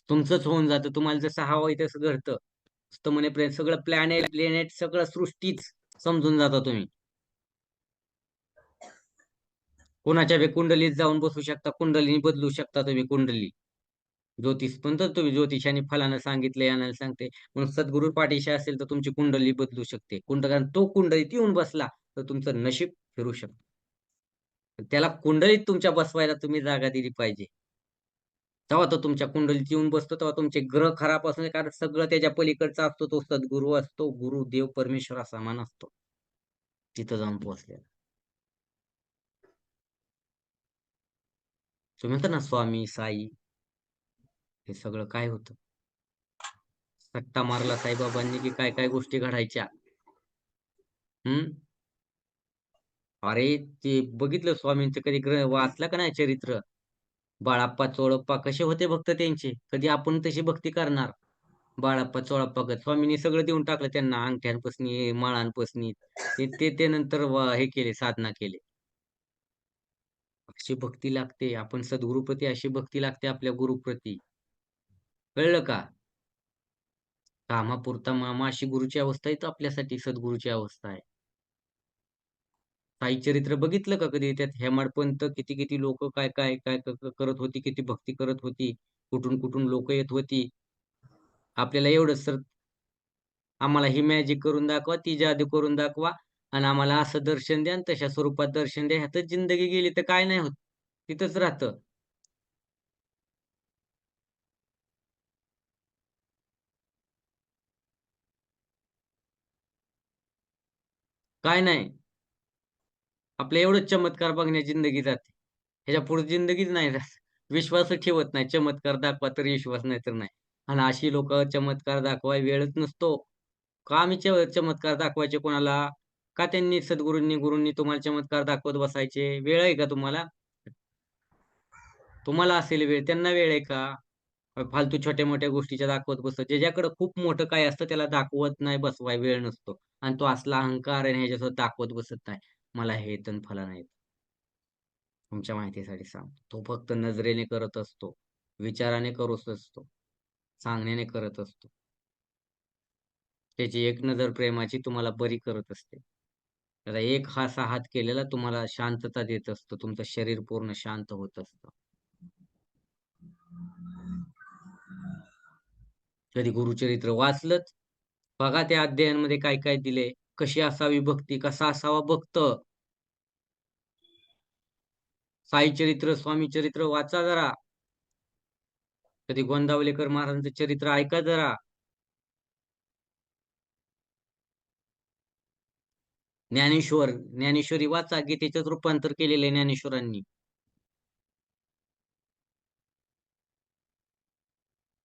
तुमचंच होऊन जातं. तुम्हाला जसं हवंय तसं घडतं. नुसतं म्हणे सगळं प्लॅनेट सगळं सृष्टीच समजून जाता तुम्ही. कोणाच्या बी कुंडलीत जाऊन बसू शकता, कुंडलीनी बदलू शकता तुम्ही. कुंडली ज्योतिष पण तर तुम्ही ज्योतिषाने फलानं सांगितले यानं सांगते, म्हणून सद्गुरू पाठीशी असेल तर तुमची कुंडली बदलू शकते. कारण तो कुंडलीत येऊन बसला तर तुमचं नशीब फिरू शकतं. त्याला कुंडलीत तुमच्या बसवायला तुम्ही जागा दिली पाहिजे. तेव्हा तो तुमच्या कुंडलीत येऊन बसतो. तेव्हा तुमचे ग्रह खराब असणे, कारण सगळं त्याच्या पलीकडचा असतो. तो सद्गुरू असतो. गुरु देव परमेश्वरा समान असतो. तिथं जाऊन पोहोचलेला. तुम्ही म्हणता ना स्वामी साई, हे सगळं काय होतं? सट्टा मारला साईबाबांनी की काय काय गोष्टी घडायच्या. अरे ते बघितलं स्वामींचं कधी वाचलं का नाही चरित्र? बाळाप्पा चोळप्पा कसे होते भक्त त्यांचे. कधी आपण तशी भक्ती करणार? बाळाप्पा चोळप्पा स्वामींनी सगळं देऊन टाकलं त्यांना, अंगठ्यांपासनी माळांपासनी. ते ते ते नंतर हे केले, साधना केले. अशी भक्ती लागते. आपण सद्गुरुप्रती अशी भक्ती लागते, आपल्या गुरुप्रती. कळलं का? कामापुरता मामा अशी गुरुची अवस्था आहे, तर आपल्यासाठी सद्गुरूची अवस्था आहे. साई चरित्र बघितलं का कधी? त्यात हेमाडपंत किती किती लोक काय काय काय करत होती, किती भक्ती करत होती, कुठून कुठून लोक येत होती. आपल्याला एवढंच सर, आम्हाला ही मॅजिक करून दाखवा, ती जादू करून दाखवा, आणि आम्हाला असं दर्शन द्या आणि तशा स्वरूपात दर्शन द्या. ह्यातच जिंदगी गेली तर काय नाही होत, तिथंच राहतं. काय नाही, आपल्या एवढंच चमत्कार बघण्यात जिंदगी जाते. ह्याच्या पुढे जिंदगीच नाही जात. विश्वास ठेवत नाही. चमत्कार दाखवा तर विश्वास, नाही तर नाही. आणि अशी लोक चमत्कार दाखवाय वेळच नसतो. का आम्ही चमत्कार दाखवायचे कोणाला? का त्यांनी गुरूंनी तुम्हाला चमत्कार दाखवत बसायचे? वेळ आहे का तुम्हाला? तुम्हाला असेल वेळ, त्यांना वेळ आहे का? फालतू छोट्या मोठ्या गोष्टीच्या दाखवत बसत. ज्याच्याकडे खूप मोठं काय असतं त्याला दाखवत नाही बसवाय वेळ नसतो. आणि तो असला अहंकार आहे, ह्याच्यासोबत दाखवत बसत नाही. मला हे येतं फला नाही. तुमच्या माहितीसाठी सांगतो, तो फक्त नजरेने करत असतो, विचाराने करत असतो, सांगण्याने करत असतो. त्याची एक नजर प्रेमाची तुम्हाला बरी करत असते. त्याला एक असा हात केलेला तुम्हाला शांतता देत असतो. तुमचं शरीर पूर्ण शांत होत असतं. कधी गुरुचरित्र वाचलं बघा, त्या अध्यायांमध्ये काय काय दिले, कशी असावी भक्ती, कसा असावा भक्त. साई चरित्र, स्वामी चरित्र वाचा जरा. कधी गोंदावलेकर महाराजांचं चरित्र ऐका जरा. ज्ञानेश्वरी वाचा, गीतेचं रूपांतर केलेलं आहे ज्ञानेश्वरांनी.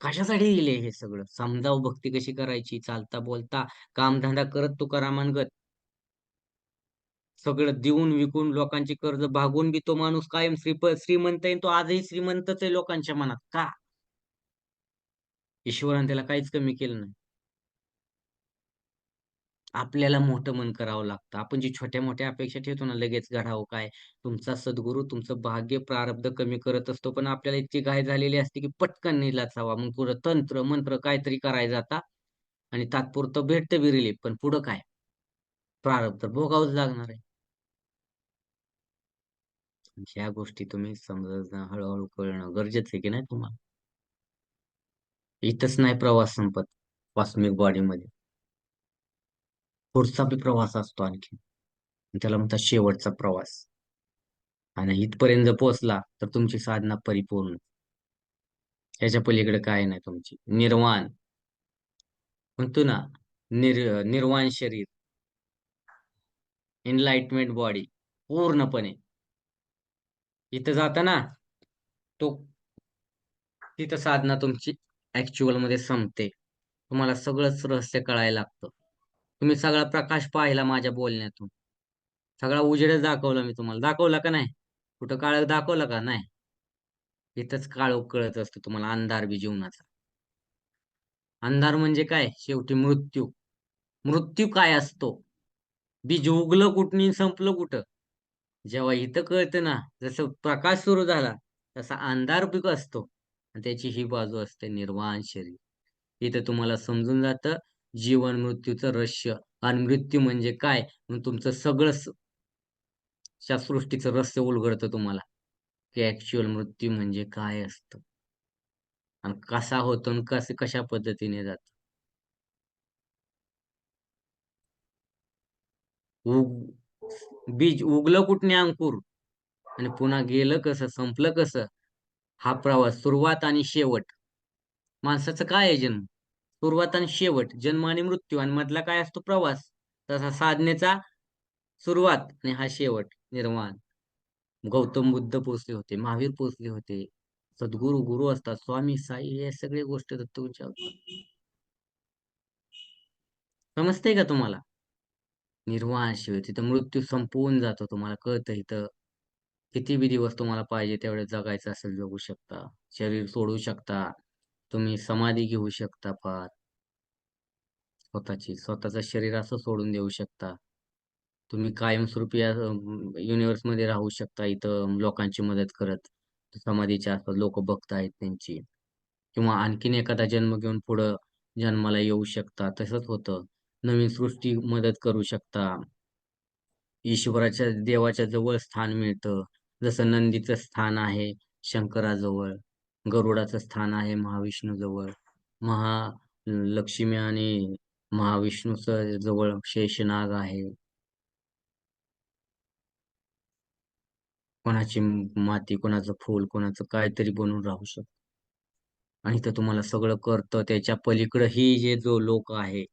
कशासाठी दिले हे सगळं? समजाव भक्ती कशी करायची, चालता बोलता कामधंदा करत तुकारामांगत सगळं देऊन विकून लोकांची कर्ज भागून बी तो माणूस कायम श्रीमंत आहे. तो आजही श्रीमंतच आहे लोकांच्या मनात. का? ईश्वराने त्याला काहीच कमी केलं नाही. आपल्याला मोठं मन करावं लागतं. आपण जी छोट्या मोठ्या अपेक्षा ठेवतो ना, लगेच घडावं काय, तुमचा सद्गुरू तुमचं भाग्य प्रारब्ध कमी करत असतो. पण आपल्याला इतकी घाई झालेली असते की पटकन निलाचावा, मग पुढं तंत्र मंत्र काहीतरी करायला जाता आणि तात्पुरतं भेटतं बी रिलीफ, पण पुढं काय, प्रारब्ध भोगावंच लागणार आहे. ह्या गोष्टी तुम्ही समजणं, हळूहळू कळणं गरजेचं आहे की नाही तुम्हाला? इथंच नाही प्रवास संपत कॉस्मिक बॉडीमध्ये, पुढचा बी प्रवास असतो आणखी, त्याला म्हणतात शेवटचा प्रवास. आणि इथपर्यंत जर पोहोचला तर तुमची साधना परिपूर्ण. ह्याच्या पलीकडे काय नाही तुमची. निर्वाण म्हणतो ना, निर्वाण शरीर, एनलाइटमेंट बॉडी पूर्णपणे. इथं जाताना तो तिथं साधना तुमची ऍक्च्युअल मध्ये संपते. तुम्हाला सगळंच रहस्य कळायला लागतं. तुम्ही सगळा प्रकाश पाहिला माझ्या बोलण्यातून, सगळा उजेडच दाखवला मी तुम्हाला. दाखवला का नाही? कुठं काळ दाखवला का नाही? इथंच काळोख कळत असतो तुम्हाला, अंधार बी जीवनाचा. अंधार म्हणजे काय? शेवटी मृत्यू. मृत्यू काय असतो? बीज उगलं कुठं आणि संपलं कुठं? जेव्हा इथं कळतं ना, जसं प्रकाश सुरू झाला तसा अंधार बी असतो, आणि त्याची ही बाजू असते निर्वाण शरीर. इथं तुम्हाला समजून जातं जीवन मृत्यूचं रहस्य. आणि मृत्यू म्हणजे काय, मग तुमचं सगळं च्या सृष्टीचं रहस्य उलगडतं तुम्हाला, की ऍक्च्युअल मृत्यू म्हणजे काय असतं आणि कसा होतो आणि कशा पद्धतीने जात. बीज उगलं कुठने अंकुर आणि पुन्हा गेलं कसं, संपलं कसं, हा प्रवास. सुरुवात आणि शेवट. माणसाचं काय आहे जन्म, सुरुवात आणि शेवट, जन्म आणि मृत्यू, आणि मधला काय असतो प्रवास. तसा साधनेचा सुरुवात आणि हा शेवट निर्वाण. गौतम बुद्ध पोचले होते, महावीर पोचले होते, सद्गुरू गुरु असतात, स्वामी साई, हे सगळे गोष्ट दत्तगुरूंच्या होतात. समजते का तुम्हाला? निर्वाण शिवाय तिथं मृत्यू संपवून जातो. तुम्हाला कळतं इथं किती बी दिवस तुम्हाला पाहिजे तेवढे जगायचं असेल जगू शकता, शरीर सोडू शकता, तुम्ही समाधी घेऊ शकता, फार स्वतःचं शरीर असं सोडून देऊ शकता. तुम्ही कायमस्वरूपी युनिव्हर्स मध्ये राहू शकता, इथं लोकांची मदत करत. समाधीच्या आसपास लोक भक्त आहेत त्यांची, किंवा आणखीन एखादा जन्म घेऊन पुढं जन्माला येऊ शकता. तसंच होतं, नवीन सृष्टी मदत करू शकता. ईश्वराच्या देवाच्या जवळ स्थान मिळतं. जसं नंदीचं स्थान आहे शंकराजवळ, गरुडाचं स्थान आहे महाविष्णूजवळ, महालक्ष्मी आणि महाविष्णूचं जवळ शेषनाग आहे. कोणाची माती, कोणाचं फूल, कोणाचं काहीतरी बनून राहू शकतं. आणि तर तुम्हाला सगळं करतं. त्याच्या पलीकडे ही जे जो लोक आहे,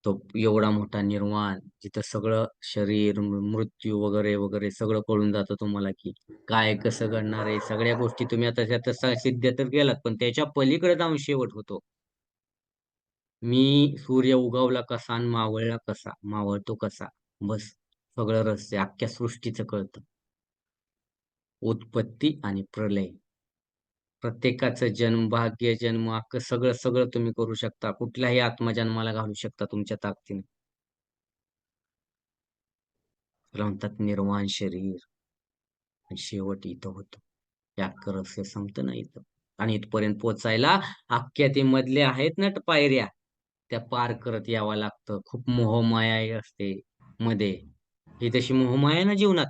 तो एवढा मोठा निर्वाण, जिथं सगळं शरीर, मृत्यू वगैरे वगैरे सगळं कळून जातं तुम्हाला, की काय कसं घडणार आहे. सगळ्या गोष्टी तुम्ही आता त्यात सिद्ध तर केलात, पण त्याच्या पलीकडे जाऊन शेवट होतो. मी सूर्य उगवला कसा आणि मावळला कसा, मावळतो कसा, बस सगळं रहस्य अख्ख्या सृष्टीचं कळतं. उत्पत्ती आणि प्रलय, प्रत्येकाचं जन्म, भाग्य, जन्म, अख्खं सगळं सगळं तुम्ही करू शकता. कुठल्याही आत्मा जन्माला घालू शकता तुमच्या ताकदीने. त्याला म्हणतात निर्वाण शरीर. आणि शेवट इथं होतो. हे अख्खं रहस्य संपतं ना इथं. आणि इथपर्यंत पोचायला अख्ख्या ते मधले आहेत ना पायऱ्या, त्या पार करत यावं लागतं. खूप मोहमाया असते मध्ये. ही तशी मोहमाया आहे ना जीवनात,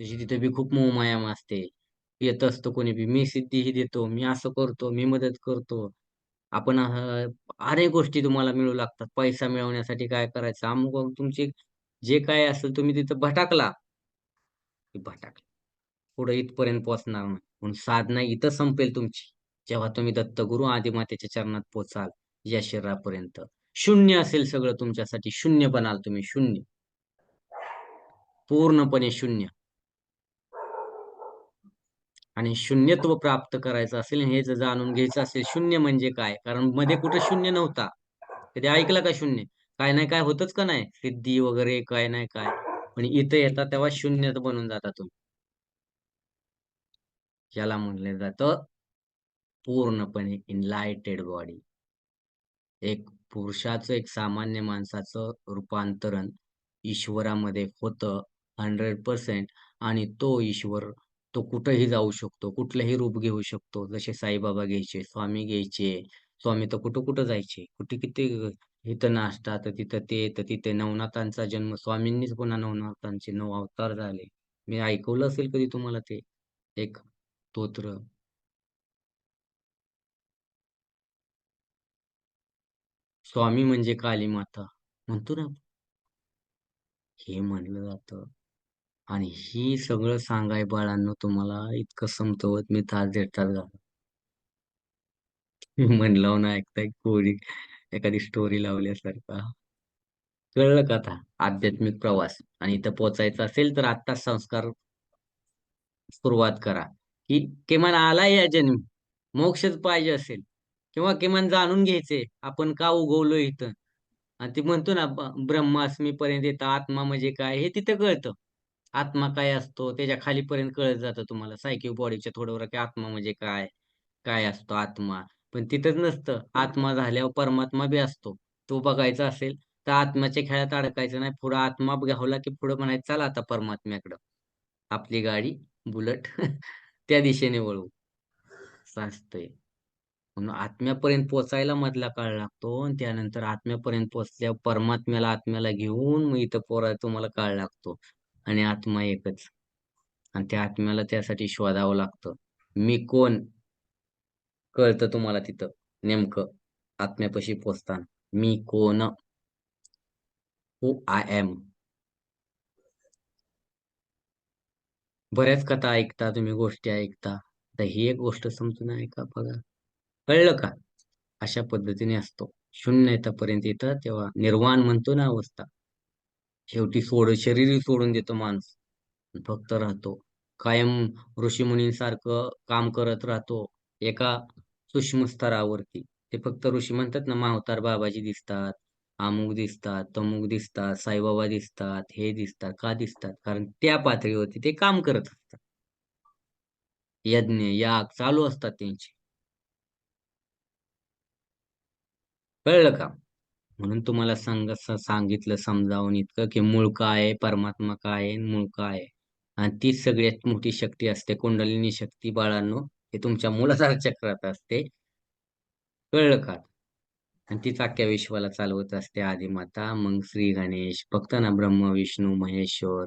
तशी तिथे बी खूप मोहमाया असते. येत असतं कोणी बी, मी सिद्धी ही देतो, मी असं करतो, मी मदत करतो. आपण अनेक गोष्टी तुम्हाला मिळू लागतात. पैसा मिळवण्यासाठी काय करायचं, अमुक तुमचे जे काय असेल, तुम्ही तिथं भटाकला की भटाकला, पुढे इथपर्यंत पोहोचणार नाही. म्हणून साधना इथं संपेल तुमची, जेव्हा तुम्ही दत्तगुरु आदिमातेच्या चरणात पोचाल. या शरीरापर्यंत शून्य असेल सगळं तुमच्यासाठी, शून्य बनाल तुम्ही, शून्य. पूर्णपणे शून्य. आणि शून्यत्व प्राप्त करायचं असेल हे जर जाणून घ्यायचं असेल शून्य म्हणजे काय, कारण मध्ये कुठं शून्य नव्हता. कधी ऐकलं का शून्य? काय नाही काय होतच का नाही, सिद्धी वगैरे काय नाही काय. पण इथं येतात तेव्हा शून्य बनून जाता तुम्ही. ज्याला म्हणलं जातं पूर्णपणे इनलाइटेड बॉडी. एक पुरुषाचं, एक सामान्य माणसाचं रूपांतरण ईश्वरामध्ये होतं 100%. आणि तो ईश्वर तो कुठेही जाऊ शकतो, कुठलंही रूप घेऊ शकतो. जसे साईबाबा घ्यायचे, स्वामी घ्यायचे. स्वामी तर कुठं कुठं जायचे, कुठे किती इथं नाश्ता तर तिथं ते तर तिथे नवनाथांचा जन्म. स्वामींनीच पुन्हा नवनाथांचे 9 अवतार झाले. मी ऐकवलं असेल कधी तुम्हाला ते एक स्तोत्र. स्वामी म्हणजे काली माता म्हणतो ना, हे म्हणलं जातं. आणि ही सगळं सांगाय बाळांनो तुम्हाला इतकं समजवत मी तास 1.5 तास घालवला. म्हणलं ना ऐकताय कोणी एखादी स्टोरी लावल्यासारखा. कळलं का आता आध्यात्मिक प्रवास? आणि इथं पोचायचं असेल तर आत्ताच संस्कार सुरुवात करा, की किमान आलाय या जन्मी मोक्षच पाहिजे असेल, किंवा किमान जाणून घ्यायचे आपण का उगवलो इथं. आणि ते म्हणतो ना ब्रह्मास्मी पर्यंत येतं, आत्मा म्हणजे काय हे तिथं कळतं. आत्मा काय असतो त्याच्या खालीपर्यंत कळत जातं तुम्हाला, सायकिक बॉडीच्या थोडंवर, की आत्मा म्हणजे काय, काय असतो आत्मा. पण तिथंच नसतं, आत्मा झाल्यावर परमात्मा बी असतो. तो बघायचा असेल तर आत्म्याच्या खेळात अडकायचं नाही. पुढं आत्मा घावला की पुढं म्हणायचं चला आता परमात्म्याकडं, आपली गाडी बुलट त्या दिशेने वळू. असं असतंय. म्हणून आत्म्यापर्यंत पोचायला मधला काळ लागतो, आणि त्यानंतर आत्म्यापर्यंत पोचल्यावर परमात्म्याला आत्म्याला घेऊन मग इथं तुम्हाला काळ लागतो. आणि आत्मा एकच. आणि त्या आत्म्याला त्यासाठी शोधावं लागतं. मी कोण कळतं तुम्हाला तिथं नेमकं आत्म्यापाशी पोचताना. मी कोण, हू आय एम. बऱ्याच कथा ऐकता तुम्ही, गोष्टी ऐकता. तर ही एक गोष्ट समजून ऐका बघा. कळलं का? अशा पद्धतीने असतो. शून्यतापर्यंत येतं तेव्हा निर्वाण म्हणतो ना अवस्था. शेवटी शरीर सोडून देतो माणूस, फक्त राहतो कायम ऋषीमुनींसारखं काम करत राहतो एका सूक्ष्म स्तरावरती. ते फक्त ऋषी म्हणतात ना, मावतार बाबाजी दिसतात, अमुक दिसतात, तमुक दिसतात, साईबाबा दिसतात, हे दिसतात. का दिसतात? कारण त्या पातळीवरती ते काम करत असतात. यज्ञ याग चालू असतात त्यांचे. कळलं का? म्हणून तुम्हाला सांगितलं समजावून इतकं, की मूळ काय आहे, परमात्मा काय आहे, मूळ काय आहे. आणि तीच सगळ्यात मोठी शक्ती असते, कुंडलिनी शक्ती बाळांनो. हे तुमच्या मूलाधार चक्रात असते. कळलं का? आणि तीच अख्ख्या विश्वाला चालवत असते आदिमाता. मग श्री गणेश, फक्त ना ब्रह्म विष्णू महेश्वर,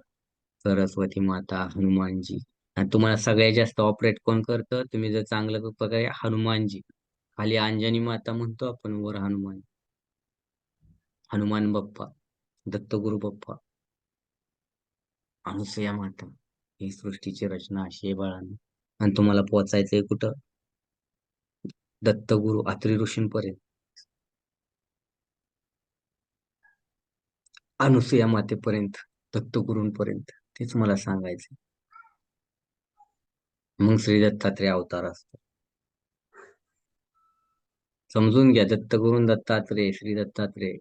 सरस्वती माता, हनुमानजी. आणि तुम्हाला सगळ्यात जास्त ऑपरेट कोण करतं? तुम्ही जर चांगलं बघा, हनुमानजी. खाली अंजनी माता म्हणतो आपण, वर हनुमान. हनुमान बाप्पा, दत्तगुरु बाप्पा, अनुसया माता. ही सृष्टीची रचना अशी आहे बाळांनो. आणि तुम्हाला पोचायचंय कुठं? दत्तगुरु अत्री ऋषींपर्यंत, अनुसया मातेपर्यंत, दत्तगुरूंपर्यंत. तेच मला सांगायचं. मग श्री दत्तात्रय अवतार असतो. समजून घ्या, दत्तगुरू दत्तात्रय, श्री दत्तात्रय.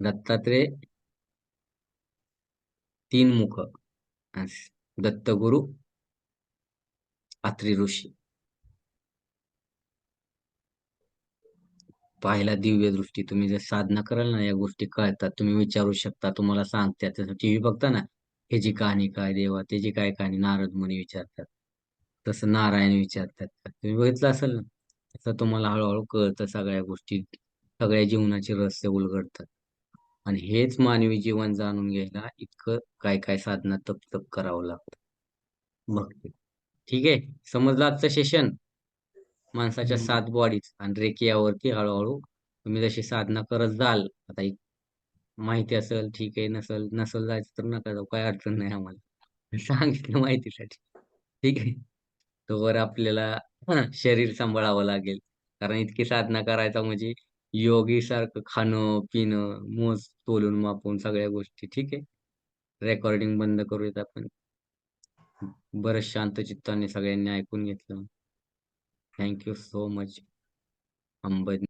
दत्तात्रय 3 मुख, दत्तगुरु अत्री ऋषी. पाहिला दिव्य दृष्टी. तुम्ही जर साधना कराल ना, या गोष्टी कळतात. तुम्ही विचारू शकता, तुम्हाला सांगतात. तसं टीव्ही बघता ना, ह्याची कहाणी काय देवा, त्याची काय कहाणी, नारद मुनी विचारतात. तसं नारायण विचारतात. तुम्ही बघितलं असेल ना, तसं तुम्हाला हळूहळू कळतं सगळ्या गोष्टी, सगळ्या जीवनाचे रहस्य उलगडतात. आणि हेच मानवी जीवन जाणून घ्यायला इतकं काय काय साधना तप करावं लागतं. भक्ती. ठीक आहे, समजलं आजचं सेशन? माणसाच्या 7 बॉडीज आणि रेकी यावरती हळूहळू तुम्ही जशी साधना करत जाल. आता माहिती असेल ठीक आहे, नसल जायचं तर नका जाऊ, काय अडचण नाही आम्हाला. सांगितलं माहितीसाठी. ठीक आहे. तोवर आपल्याला शरीर सांभाळावं लागेल. कारण इतकी साधना करायचा म्हणजे योगी सारखं खाणं पिणं मोज तोलून मापून सगळ्या गोष्टी. ठीक आहे. रेकॉर्डिंग बंद करूयात आपण. बरं शांत चित्ताने सगळ्यांनी ऐकून घेतलं. Thank you so much. अंबद